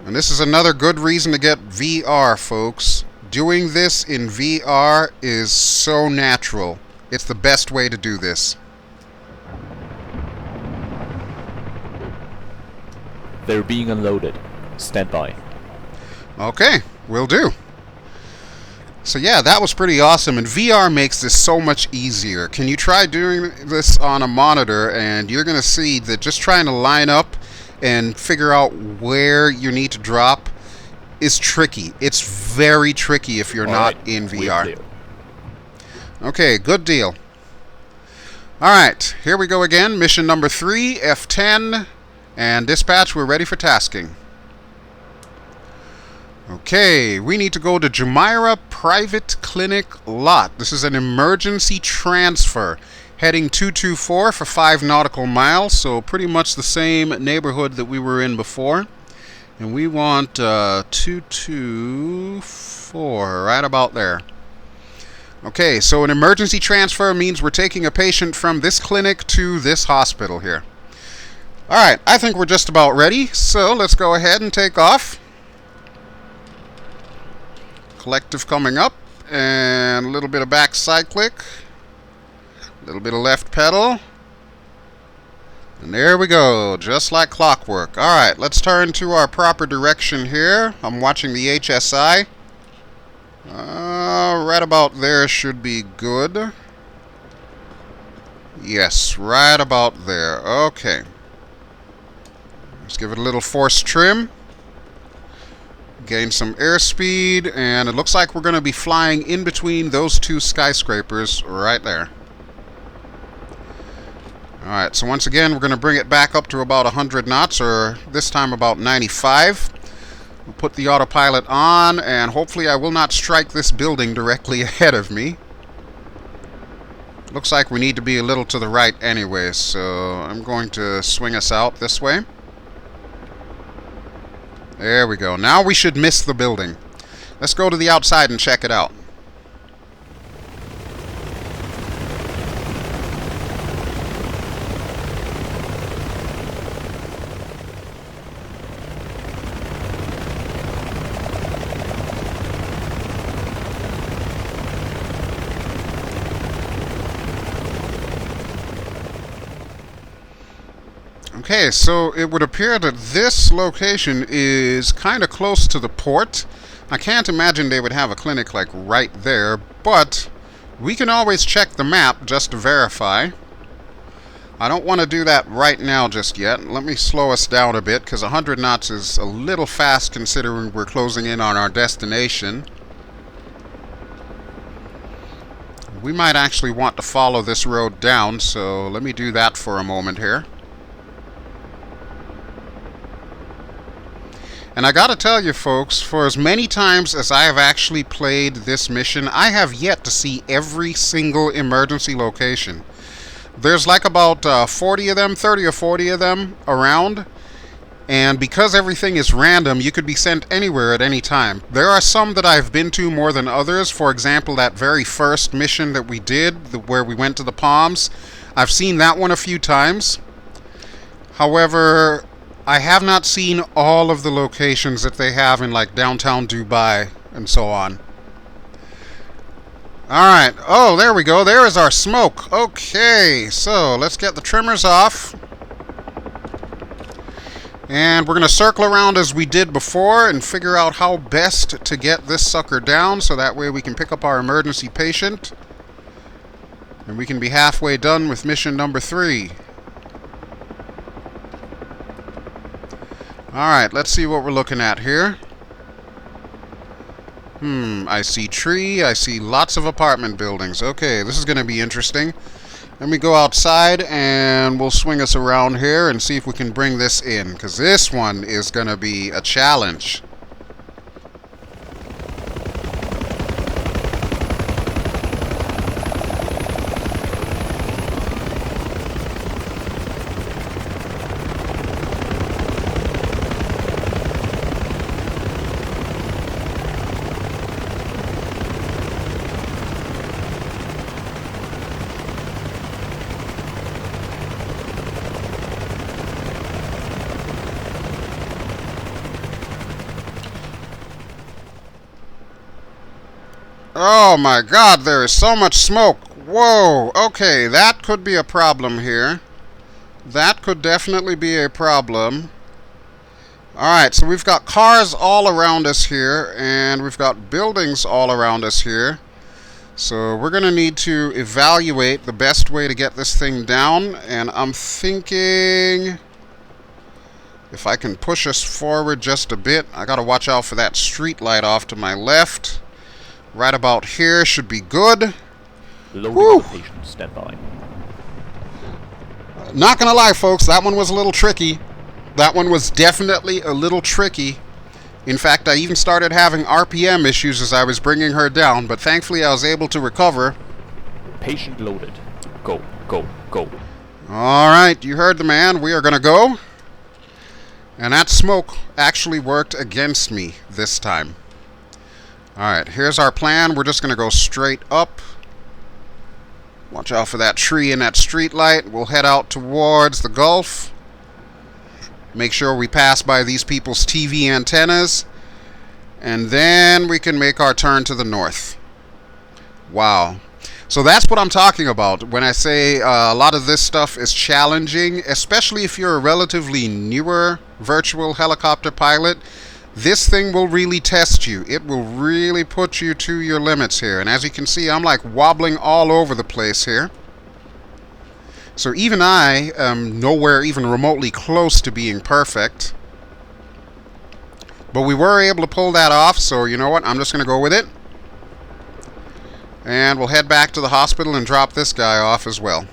And this is another good reason to get VR, folks. Doing this in VR is so natural. It's the best way to do this. They're being unloaded. Stand by. Okay, will do. So yeah, that was pretty awesome, and VR makes this so much easier. Can you try doing this on a monitor, and you're going to see that just trying to line up and figure out where you need to drop is tricky. It's very tricky if you're not in VR. Okay, good deal. Alright, here we go again. Mission number 3, F10. And dispatch, we're ready for tasking. Okay, we need to go to Jumeirah Private Clinic Lot. This is an emergency transfer. Heading 224 for 5 nautical miles, so pretty much the same neighborhood that we were in before. And we want 224, right about there. Okay, so an emergency transfer means we're taking a patient from this clinic to this hospital here. Alright, I think we're just about ready, so let's go ahead and take off. Collective coming up, and a little bit of back side click. A little bit of left pedal. And there we go, just like clockwork. Alright, let's turn to our proper direction here. I'm watching the HSI. Right about there should be good. Yes, right about there. Okay. Let's give it a little force trim. Gain some airspeed, and it looks like we're going to be flying in between those 2 skyscrapers right there. Alright, so once again, we're going to bring it back up to about 100 knots, or this time about 95. We'll put the autopilot on, and hopefully I will not strike this building directly ahead of me. Looks like we need to be a little to the right anyway, so I'm going to swing us out this way. There we go. Now we should miss the building. Let's go to the outside and check it out. Okay, so it would appear that this location is kind of close to the port. I can't imagine they would have a clinic like right there, but we can always check the map just to verify. I don't want to do that right now just yet. Let me slow us down a bit, because 100 knots is a little fast considering we're closing in on our destination. We might actually want to follow this road down, so let me do that for a moment here. And I gotta tell you folks, for as many times as I have actually played this mission, I have yet to see every single emergency location. There's like about 40 of them, 30 or 40 of them around, And because everything is random, you could be sent anywhere at any time. There are some that I've been to more than others. For example, that very first mission that we did, where we went to the Palms, I've seen that one a few times. However, I have not seen all of the locations that they have in like downtown Dubai and so on. Alright, oh, there we go. There is our smoke. Okay, so let's get the trimmers off. And we're going to circle around as we did before and figure out how best to get this sucker down so that way we can pick up our emergency patient. And we can be halfway done with mission number 3. Alright, let's see what we're looking at here. I see tree, I see lots of apartment buildings. Okay, this is going to be interesting. Let me go outside and we'll swing us around here and see if we can bring this in, because this one is going to be a challenge. Oh my god, there is so much smoke. Whoa, okay, that could be a problem here. That could definitely be a problem. Alright, so we've got cars all around us here, and we've got buildings all around us here. So we're going to need to evaluate the best way to get this thing down, and I'm thinking if I can push us forward just a bit. I got to watch out for that street light off to my left. Right about here should be good. Loading patient, stand by. Not gonna lie, folks, that one was a little tricky. That one was definitely a little tricky. In fact, I even started having RPM issues as I was bringing her down, but thankfully I was able to recover. Patient loaded. Go, go, go. Alright, you heard the man. We are gonna go. And that smoke actually worked against me this time. Alright, here's our plan. We're just going to go straight up. Watch out for that tree and that street light. We'll head out towards the Gulf. Make sure we pass by these people's TV antennas. And then we can make our turn to the north. Wow. So that's what I'm talking about when I say a lot of this stuff is challenging, especially if you're a relatively newer virtual helicopter pilot. This thing will really test you. It will really put you to your limits here. And as you can see, I'm like wobbling all over the place here. So even I am nowhere even remotely close to being perfect. But we were able to pull that off, so you know what? I'm just going to go with it. And we'll head back to the hospital and drop this guy off as well.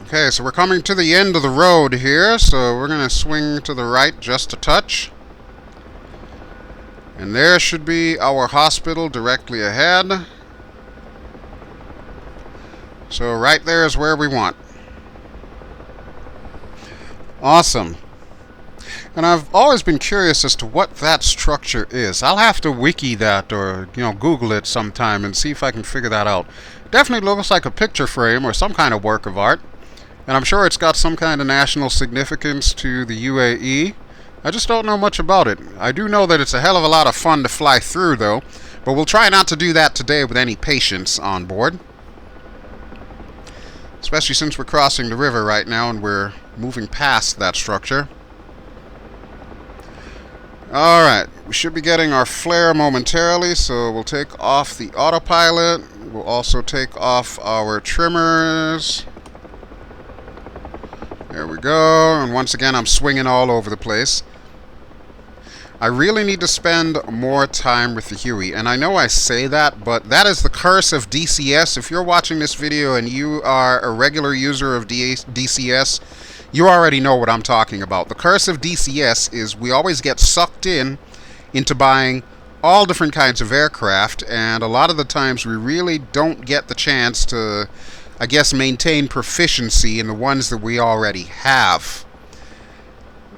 Okay, so we're coming to the end of the road here, so we're going to swing to the right just a touch. And there should be our hospital directly ahead. So right there is where we want. Awesome. And I've always been curious as to what that structure is. I'll have to wiki that or, Google it sometime and see if I can figure that out. Definitely looks like a picture frame or some kind of work of art. And I'm sure it's got some kind of national significance to the UAE. I just don't know much about it. I do know that it's a hell of a lot of fun to fly through, though. But we'll try not to do that today with any patients on board. Especially since we're crossing the river right now and we're moving past that structure. Alright, we should be getting our flare momentarily, so we'll take off the autopilot. we'll also take off our trimmers. There we go. And once again, I'm swinging all over the place. I really need to spend more time with the Huey. And I know I say that, but that is the curse of DCS. If you're watching this video and you are a regular user of DCS, you already know what I'm talking about. The curse of DCS is we always get sucked into buying all different kinds of aircraft, and a lot of the times we really don't get the chance to, I guess, maintain proficiency in the ones that we already have.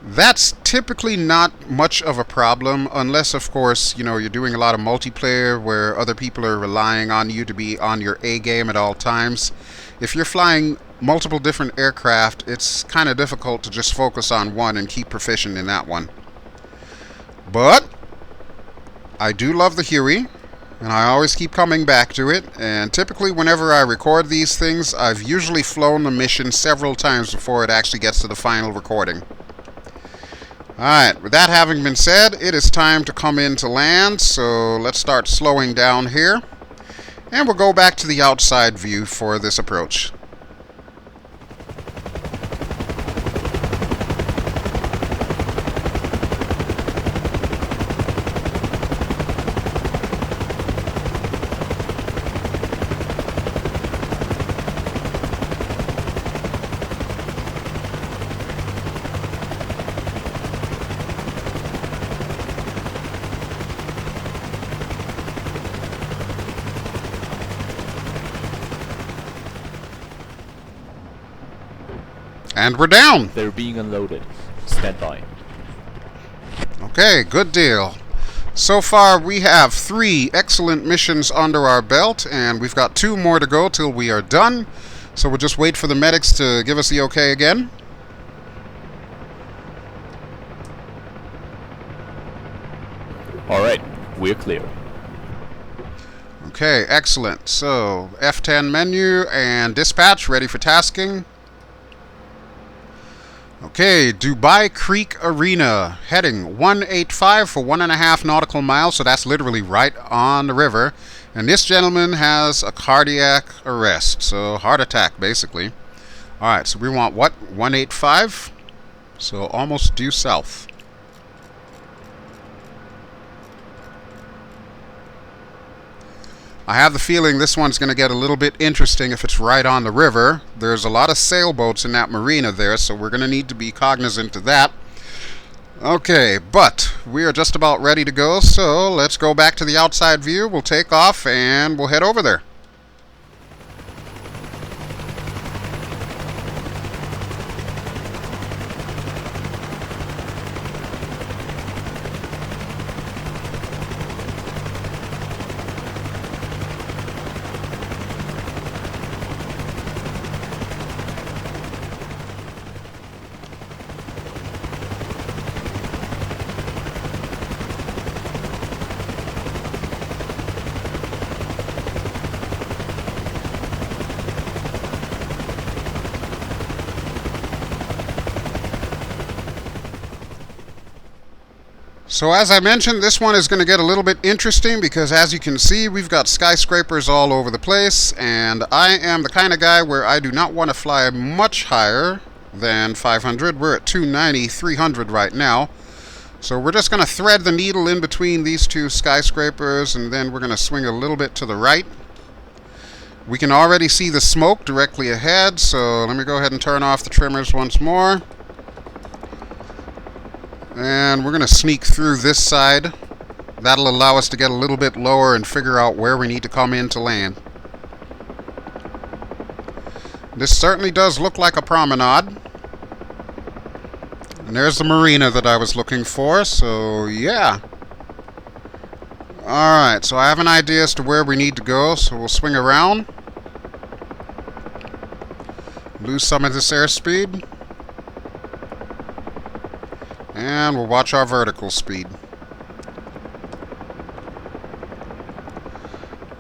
That's typically not much of a problem, unless, of course, you know, you're doing a lot of multiplayer where other people are relying on you to be on your A game at all times. If you're flying multiple different aircraft, it's kind of difficult to just focus on one and keep proficient in that one. But I do love the Huey, and I always keep coming back to it, and typically whenever I record these things, I've usually flown the mission several times before it actually gets to the final recording. Alright, with that having been said, it is time to come in to land, so let's start slowing down here. And we'll go back to the outside view for this approach. And we're down! They're being unloaded. Stand by. Okay, good deal. So far we have 3 excellent missions under our belt, and we've got 2 more to go till we are done. So we'll just wait for the medics to give us the okay again. Alright, we're clear. Okay, excellent. So, F10 menu and dispatch ready for tasking. Okay, Dubai Creek Arena, heading 185 for 1.5 nautical miles, so that's literally right on the river. And this gentleman has a cardiac arrest, so heart attack, basically. Alright, so we want what? 185? So almost due south. I have the feeling this one's going to get a little bit interesting if it's right on the river. There's a lot of sailboats in that marina there, so we're going to need to be cognizant of that. Okay, but we are just about ready to go, so let's go back to the outside view. We'll take off and we'll head over there. So as I mentioned, this one is going to get a little bit interesting because as you can see, we've got skyscrapers all over the place, and I am the kind of guy where I do not want to fly much higher than 500. We're at 290, 300 right now. So we're just going to thread the needle in between these 2 skyscrapers, and then we're going to swing a little bit to the right. We can already see the smoke directly ahead, so let me go ahead and turn off the trimmers once more. And we're going to sneak through this side. That'll allow us to get a little bit lower and figure out where we need to come in to land. This certainly does look like a promenade. And there's the marina that I was looking for, so yeah. Alright, so I have an idea as to where we need to go, so we'll swing around. Lose some of this airspeed. And we'll watch our vertical speed.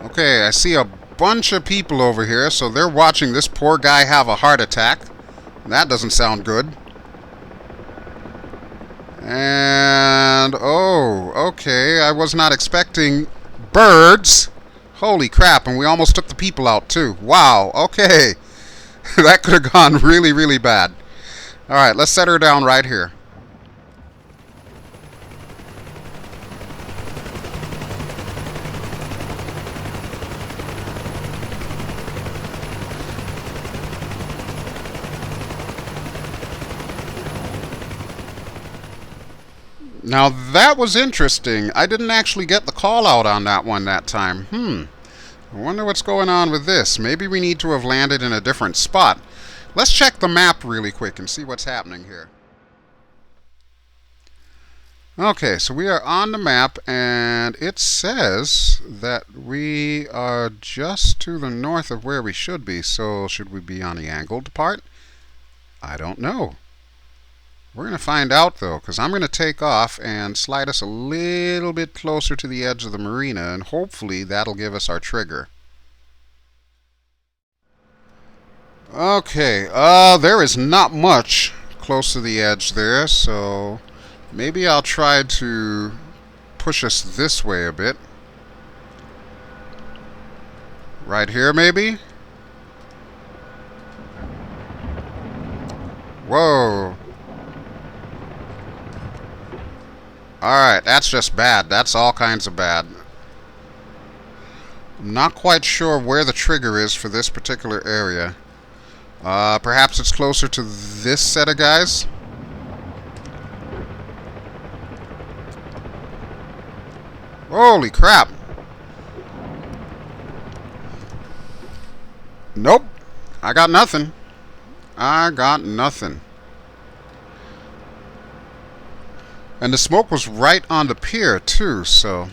Okay, I see a bunch of people over here, so they're watching this poor guy have a heart attack. That doesn't sound good. And, oh, okay, I was not expecting birds Holy crap, and we almost took the people out too. Wow, okay. That could have gone really, really bad. Alright, let's set her down right here. Now that was interesting. I didn't actually get the call out on that one that time. I wonder what's going on with this. Maybe we need to have landed in a different spot. Let's check the map really quick and see what's happening here. Okay, so we are on the map and it says that we are just to the north of where we should be. So should we be on the angled part? I don't know. We're going to find out, though, because I'm going to take off and slide us a little bit closer to the edge of the marina, and hopefully that'll give us our trigger. Okay, there is not much close to the edge there, so maybe I'll try to push us this way a bit. Right here, maybe? Whoa. Alright, that's just bad. That's all kinds of bad. I'm not quite sure where the trigger is for this particular area. Perhaps it's closer to this set of guys? Holy crap! Nope. I got nothing. I got nothing. And the smoke was right on the pier, too, so,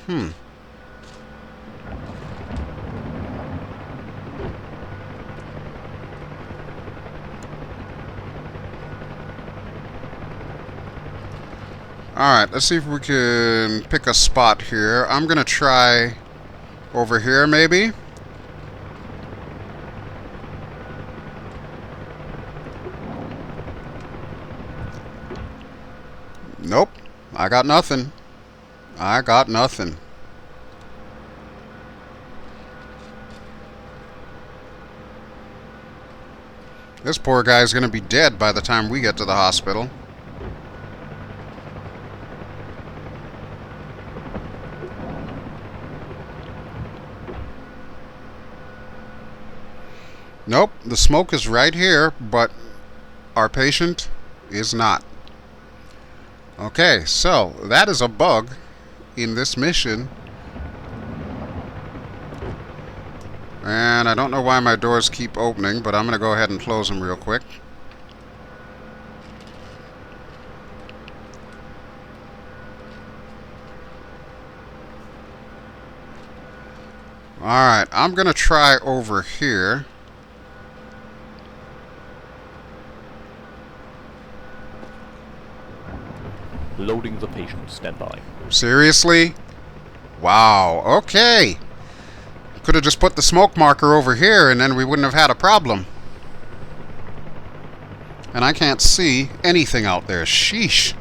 Alright, let's see if we can pick a spot here. I'm gonna try over here, maybe? Nope. I got nothing. I got nothing. This poor guy's gonna be dead by the time we get to the hospital. Nope, the smoke is right here, but our patient is not. Okay, so that is a bug in this mission. And I don't know why my doors keep opening, but I'm going to go ahead and close them real quick. Alright, I'm going to try over here. Loading the patient. Stand by. Seriously? Wow, okay. Could have just put the smoke marker over here and then we wouldn't have had a problem. And I can't see anything out there. Sheesh.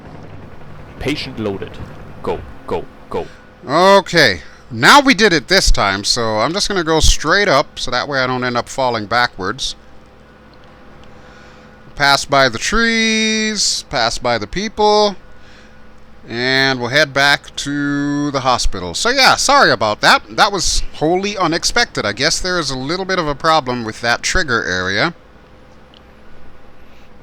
Patient loaded. Go, go, go. Okay. Now we did it this time, so I'm just going to go straight up so that way I don't end up falling backwards. Pass by the trees, pass by the people, and we'll head back to the hospital. So yeah, sorry about that. That was wholly unexpected. I guess there is a little bit of a problem with that trigger area.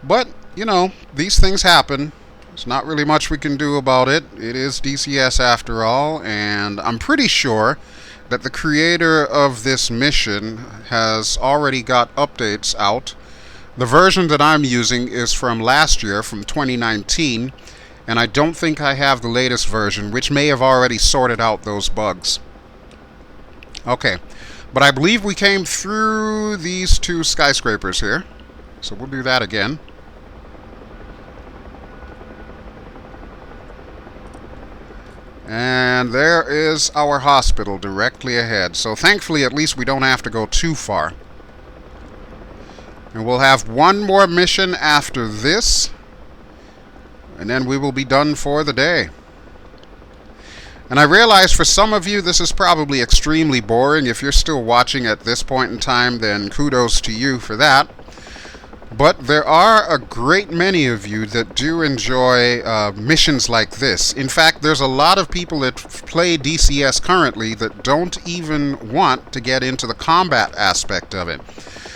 But, you know, these things happen. There's not really much we can do about it. It is DCS after all, and I'm pretty sure that the creator of this mission has already got updates out. The version that I'm using is from last year, from 2019, and I don't think I have the latest version, which may have already sorted out those bugs. Okay, but I believe we came through these two skyscrapers here, so we'll do that again. And there is our hospital directly ahead. So thankfully, at least we don't have to go too far. And we'll have one more mission after this. And then we will be done for the day. And I realize for some of you this is probably extremely boring. If you're still watching at this point in time, then kudos to you for that. But there are a great many of you that do enjoy missions like this. In fact, there's a lot of people that play DCS currently that don't even want to get into the combat aspect of it.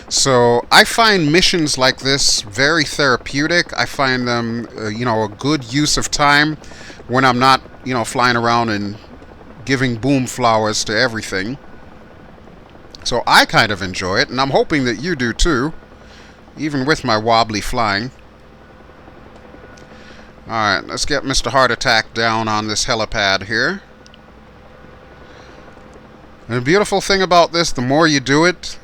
So I find missions like this very therapeutic. I find them, a good use of time when I'm not, flying around and giving boomflowahs to everything. So I kind of enjoy it, and I'm hoping that you do too, even with my wobbly flying. Alright, let's get Mr. Heart Attack down on this helipad here. And the beautiful thing about this, the more you do it,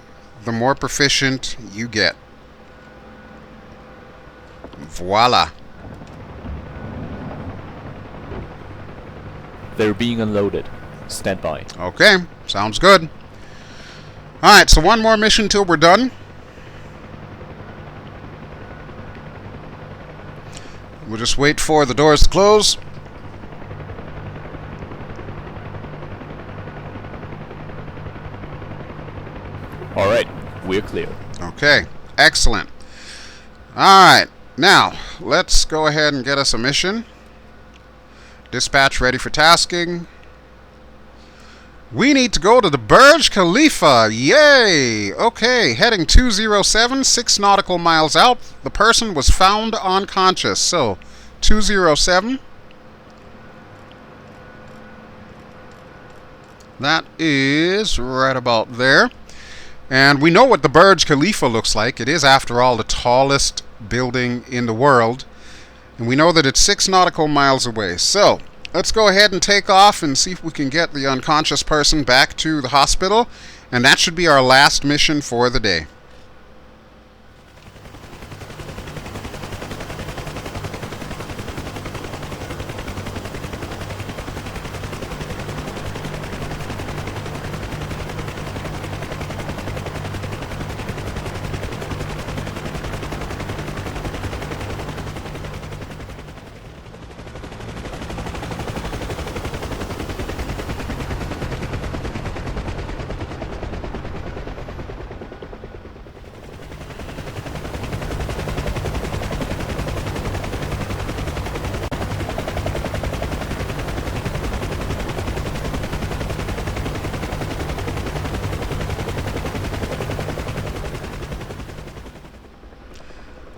the more proficient you get. Voila. They're being unloaded. Stand by. Okay, sounds good. Alright, so one more mission till we're done. We'll just wait for the doors to close. Alright, we're clear. Okay, excellent. Alright, now, let's go ahead and get us a mission. Dispatch ready for tasking. We need to go to the Burj Khalifa. Yay! Okay, heading 207, 6 nautical miles out. The person was found unconscious. So, 207. That is right about there. And we know what the Burj Khalifa looks like. It is, after all, the tallest building in the world. And we know that it's 6 nautical miles away. So, let's go ahead and take off and see if we can get the unconscious person back to the hospital. And that should be our last mission for the day.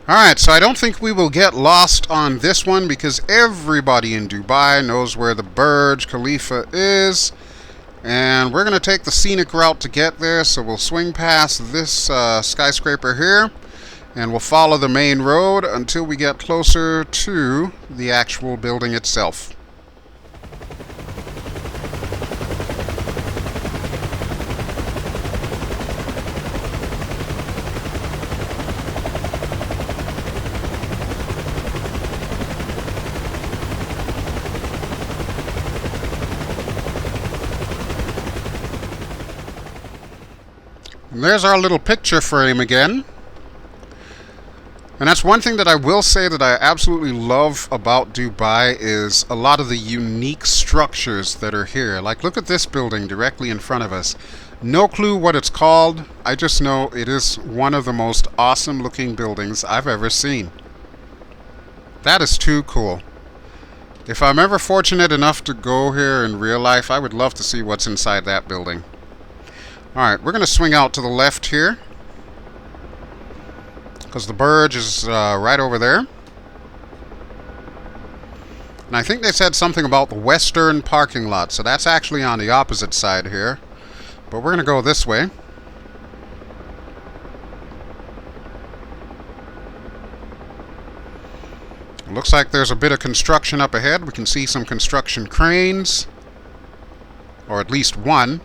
Alright, so I don't think we will get lost on this one because everybody in Dubai knows where the Burj Khalifa is. And we're going to take the scenic route to get there, so we'll swing past this skyscraper here. And we'll follow the main road until we get closer to the actual building itself. And there's our little picture frame again. And that's one thing that I will say that I absolutely love about Dubai is a lot of the unique structures that are here. Like, look at this building directly in front of us. No clue what it's called. I just know it is one of the most awesome looking buildings I've ever seen. That is too cool. If I'm ever fortunate enough to go here in real life, I would love to see what's inside that building. Alright, we're going to swing out to the left here, because the Burj is right over there. And I think they said something about the western parking lot, so that's actually on the opposite side here. But we're going to go this way. Looks like there's a bit of construction up ahead. We can see some construction cranes, or at least one.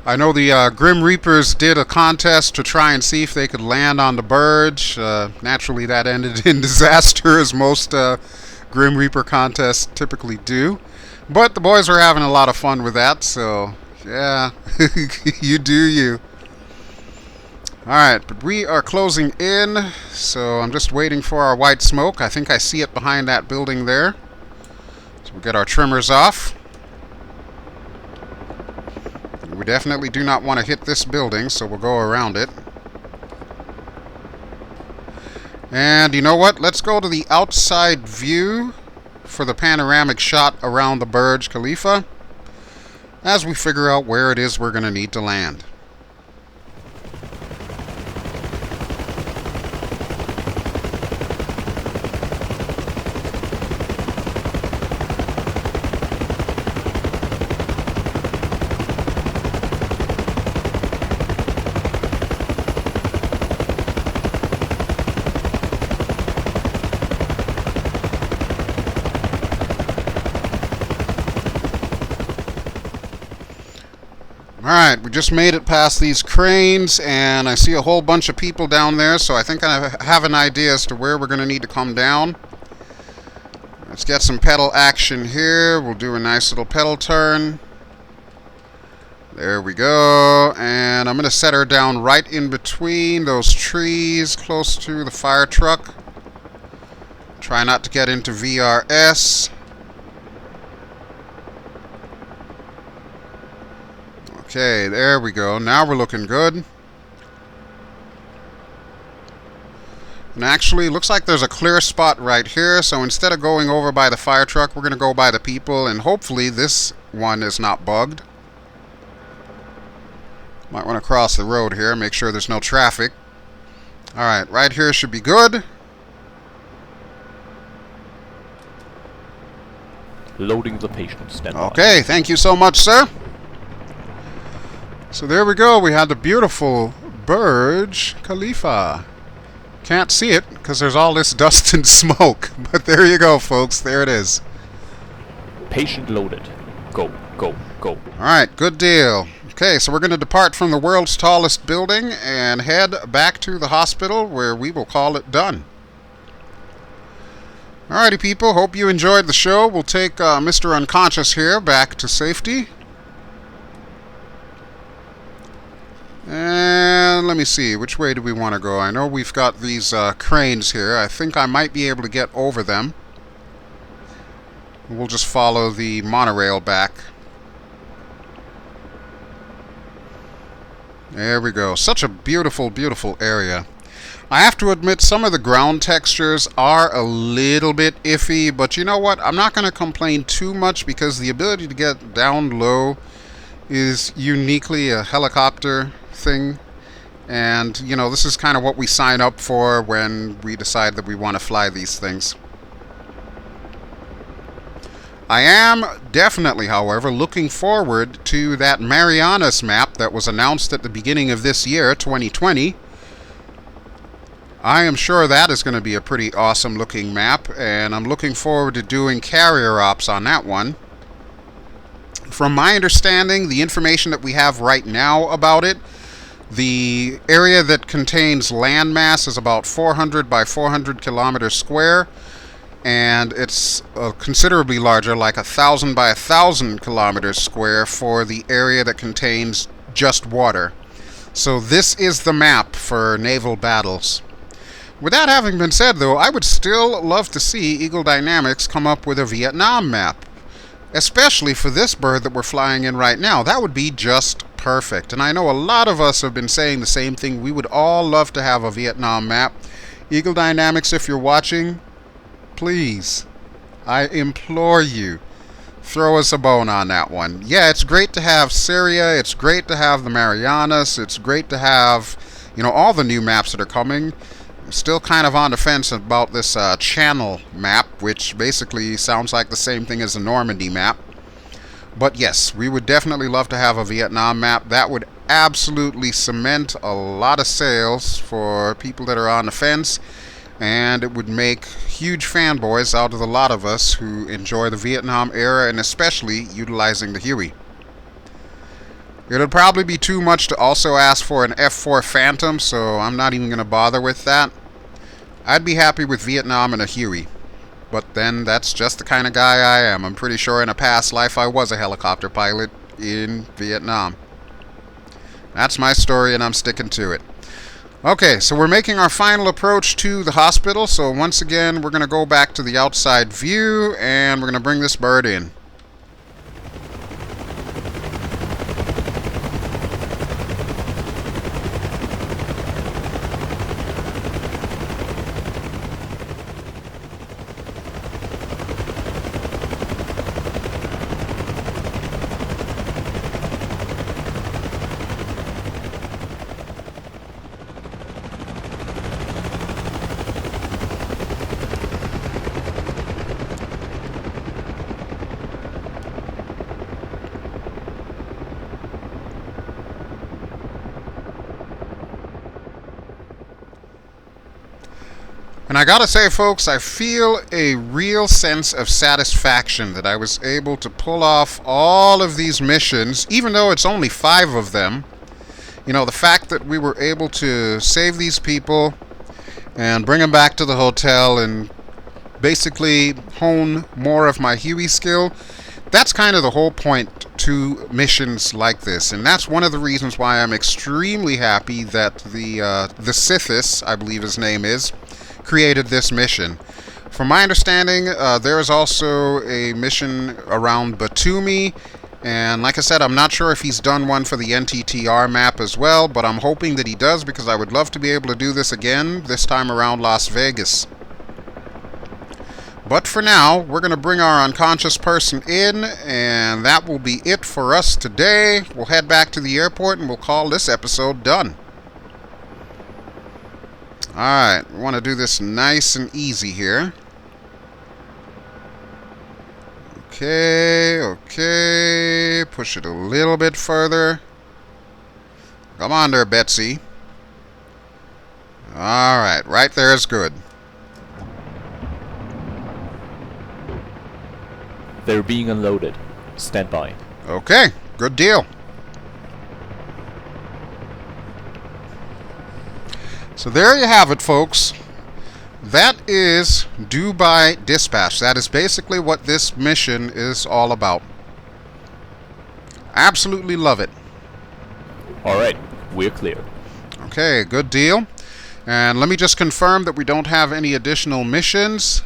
I know the Grim Reapers did a contest to try and see if they could land on the Burj. Naturally, that ended in disaster, as most Grim Reaper contests typically do. But the boys were having a lot of fun with that, so yeah, you do you. Alright, but we are closing in, so I'm just waiting for our white smoke. I think I see it behind that building there. So we get our trimmers off. We definitely do not want to hit this building, so we'll go around it. And you know what? Let's go to the outside view for the panoramic shot around the Burj Khalifa as we figure out where it is we're going to need to land. Alright, we just made it past these cranes, and I see a whole bunch of people down there, so I think I have an idea as to where we're going to need to come down. Let's get some pedal action here. We'll do a nice little pedal turn. There we go. And I'm going to set her down right in between those trees close to the fire truck. Try not to get into VRS. Okay, there we go. Now we're looking good. And actually, looks like there's a clear spot right here. So instead of going over by the fire truck, we're going to go by the people. And hopefully this one is not bugged. Might want to cross the road here, make sure there's no traffic. Alright, right here should be good. Loading the patient. Stand by. Okay, thank you so much, sir. So there we go. We had the beautiful Burj Khalifa. Can't see it because there's all this dust and smoke. But there you go, folks. There it is. Patient loaded. Go, go, go. Alright, good deal. Okay, so we're going to depart from the world's tallest building and head back to the hospital where we will call it done. Alrighty, people. Hope you enjoyed the show. We'll take Mr. Unconscious here back to safety. And let me see, which way do we want to go? I know we've got these cranes here. I think I might be able to get over them. We'll just follow the monorail back. There we go. Such a beautiful, beautiful area. I have to admit, some of the ground textures are a little bit iffy, but you know what? I'm not going to complain too much because the ability to get down low is uniquely a helicopter thing, and you know, this is kind of what we sign up for when we decide that we want to fly these things. I am definitely, however, looking forward to that Marianas map that was announced at the beginning of this year, 2020. I am sure that is going to be a pretty awesome looking map, and I'm looking forward to doing carrier ops on that one. From my understanding, the information that we have right now about it, the area that contains landmass is about 400 by 400 kilometers square, and it's considerably larger, like 1,000 by 1,000 kilometers square for the area that contains just water. So this is the map for naval battles. With that having been said, though, I would still love to see Eagle Dynamics come up with a Vietnam map. Especially for this bird that we're flying in right now. That would be just perfect. And I know a lot of us have been saying the same thing. We would all love to have a Vietnam map. Eagle Dynamics, if you're watching, please, I implore you, throw us a bone on that one. Yeah, it's great to have Syria. It's great to have the Marianas. It's great to have, you know, all the new maps that are coming. I'm still kind of on the fence about this Channel map, which basically sounds like the same thing as the Normandy map. But yes, we would definitely love to have a Vietnam map. That would absolutely cement a lot of sales for people that are on the fence, and it would make huge fanboys out of a lot of us who enjoy the Vietnam era and especially utilizing the Huey. It would probably be too much to also ask for an F4 Phantom, so I'm not even going to bother with that. I'd be happy with Vietnam and a Huey. But then that's just the kind of guy I am. I'm pretty sure in a past life I was a helicopter pilot in Vietnam. That's my story and I'm sticking to it. Okay, so we're making our final approach to the hospital. So once again, we're going to go back to the outside view, and we're going to bring this bird in. And I gotta say, folks, I feel a real sense of satisfaction that I was able to pull off all of these missions, even though it's only 5 of them. You know, the fact that we were able to save these people and bring them back to the hotel and basically hone more of my Huey skill, that's kind of the whole point to missions like this. And that's one of the reasons why I'm extremely happy that the TheSithis, I believe his name is, created this mission. From my understanding, there is also a mission around Batumi, and like I said, I'm not sure if he's done one for the NTTR map as well, but I'm hoping that he does, because I would love to be able to do this again, this time around Las Vegas. But for now, we're going to bring our unconscious person in, and that will be it for us today. We'll head back to the airport, and we'll call this episode done. Alright, we want to do this nice and easy here. Okay, okay. Push it a little bit further. Come on there, Betsy. Alright, right there is good. They're being unloaded. Stand by. Okay, good deal. So there you have it, folks. That is Dubai Dispatch. That is basically what this mission is all about. Absolutely love it. Alright, we're clear. Okay, good deal. And let me just confirm that we don't have any additional missions.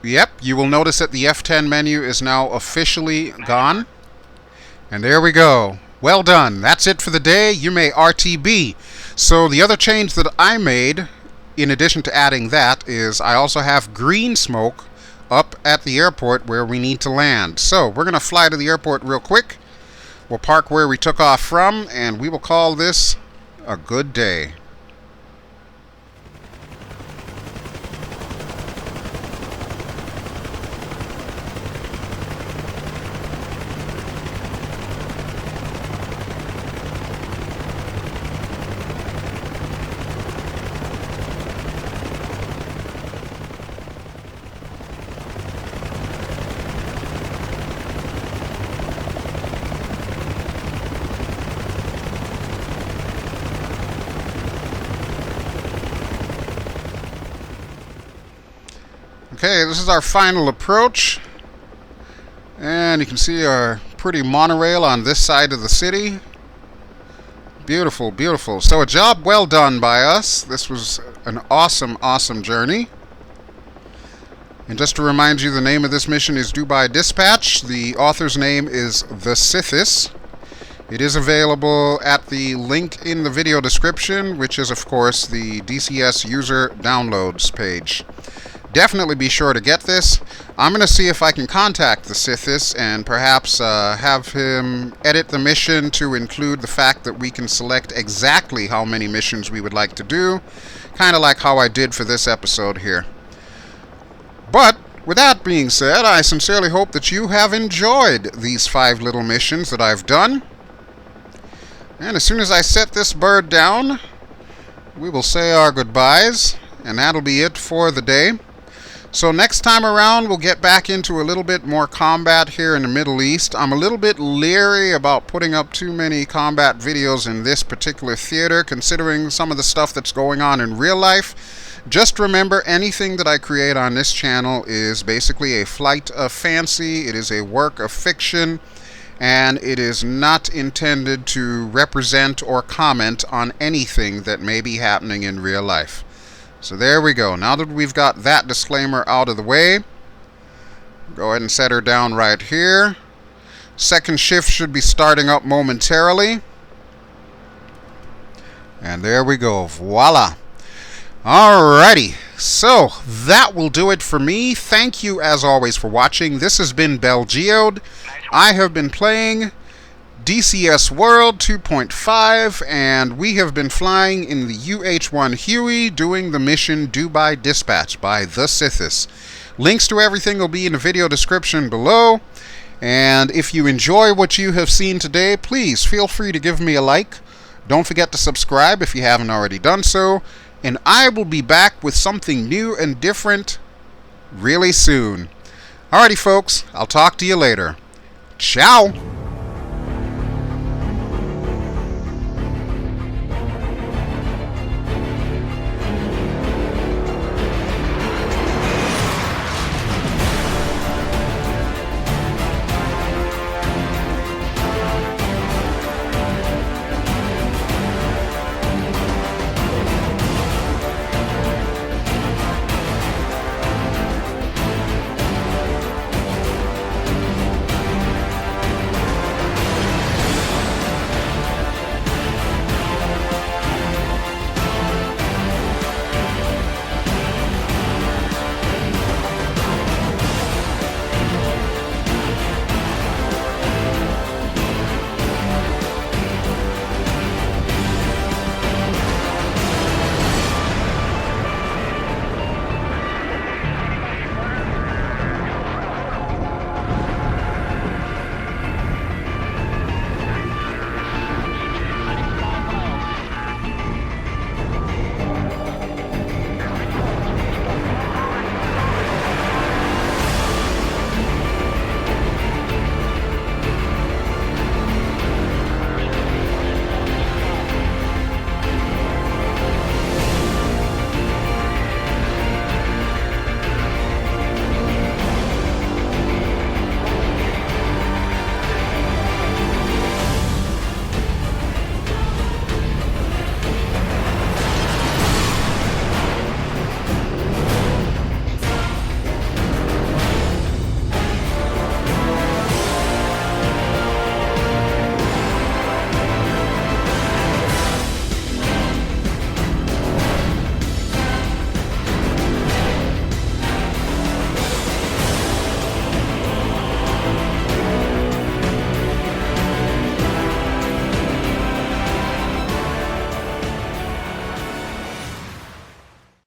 Yep, you will notice that the F10 menu is now officially gone. And there we go. Well done. That's it for the day. You may RTB. So the other change that I made, in addition to adding that, is I also have green smoke up at the airport where we need to land. So we're going to fly to the airport real quick. We'll park where we took off from, and we will call this a good day. Okay, this is our final approach, and you can see our pretty monorail on this side of the city. Beautiful, beautiful. So a job well done by us. This was an awesome, awesome journey. And just to remind you, the name of this mission is Dubai Dispatch. The author's name is TheSithis. It is available at the link in the video description, which is, of course, the DCS user downloads page. Definitely be sure to get this. I'm going to see if I can contact TheSithis and perhaps have him edit the mission to include the fact that we can select exactly how many missions we would like to do, kind of like how I did for this episode here. But with that being said, I sincerely hope that you have enjoyed these 5 little missions that I've done. And as soon as I set this bird down, we will say our goodbyes, and that'll be it for the day. So next time around, we'll get back into a little bit more combat here in the Middle East. I'm a little bit leery about putting up too many combat videos in this particular theater, considering some of the stuff that's going on in real life. Just remember, anything that I create on this channel is basically a flight of fancy. It is a work of fiction. and it is not intended to represent or comment on anything that may be happening in real life. So there we go. Now that we've got that disclaimer out of the way, go ahead and set her down right here. Second shift should be starting up momentarily. And there we go. Voila. Alrighty. So, that will do it for me. Thank you, as always, for watching. This has been BelGeode. I have been playing DCS World 2.5, and we have been flying in the UH-1 Huey doing the mission Dubai Dispatch by TheSithis. Links to everything will be in the video description below. And if you enjoy what you have seen today, please feel free to give me a like. Don't forget to subscribe if you haven't already done so. And I will be back with something new and different really soon. Alrighty, folks. I'll talk to you later. Ciao!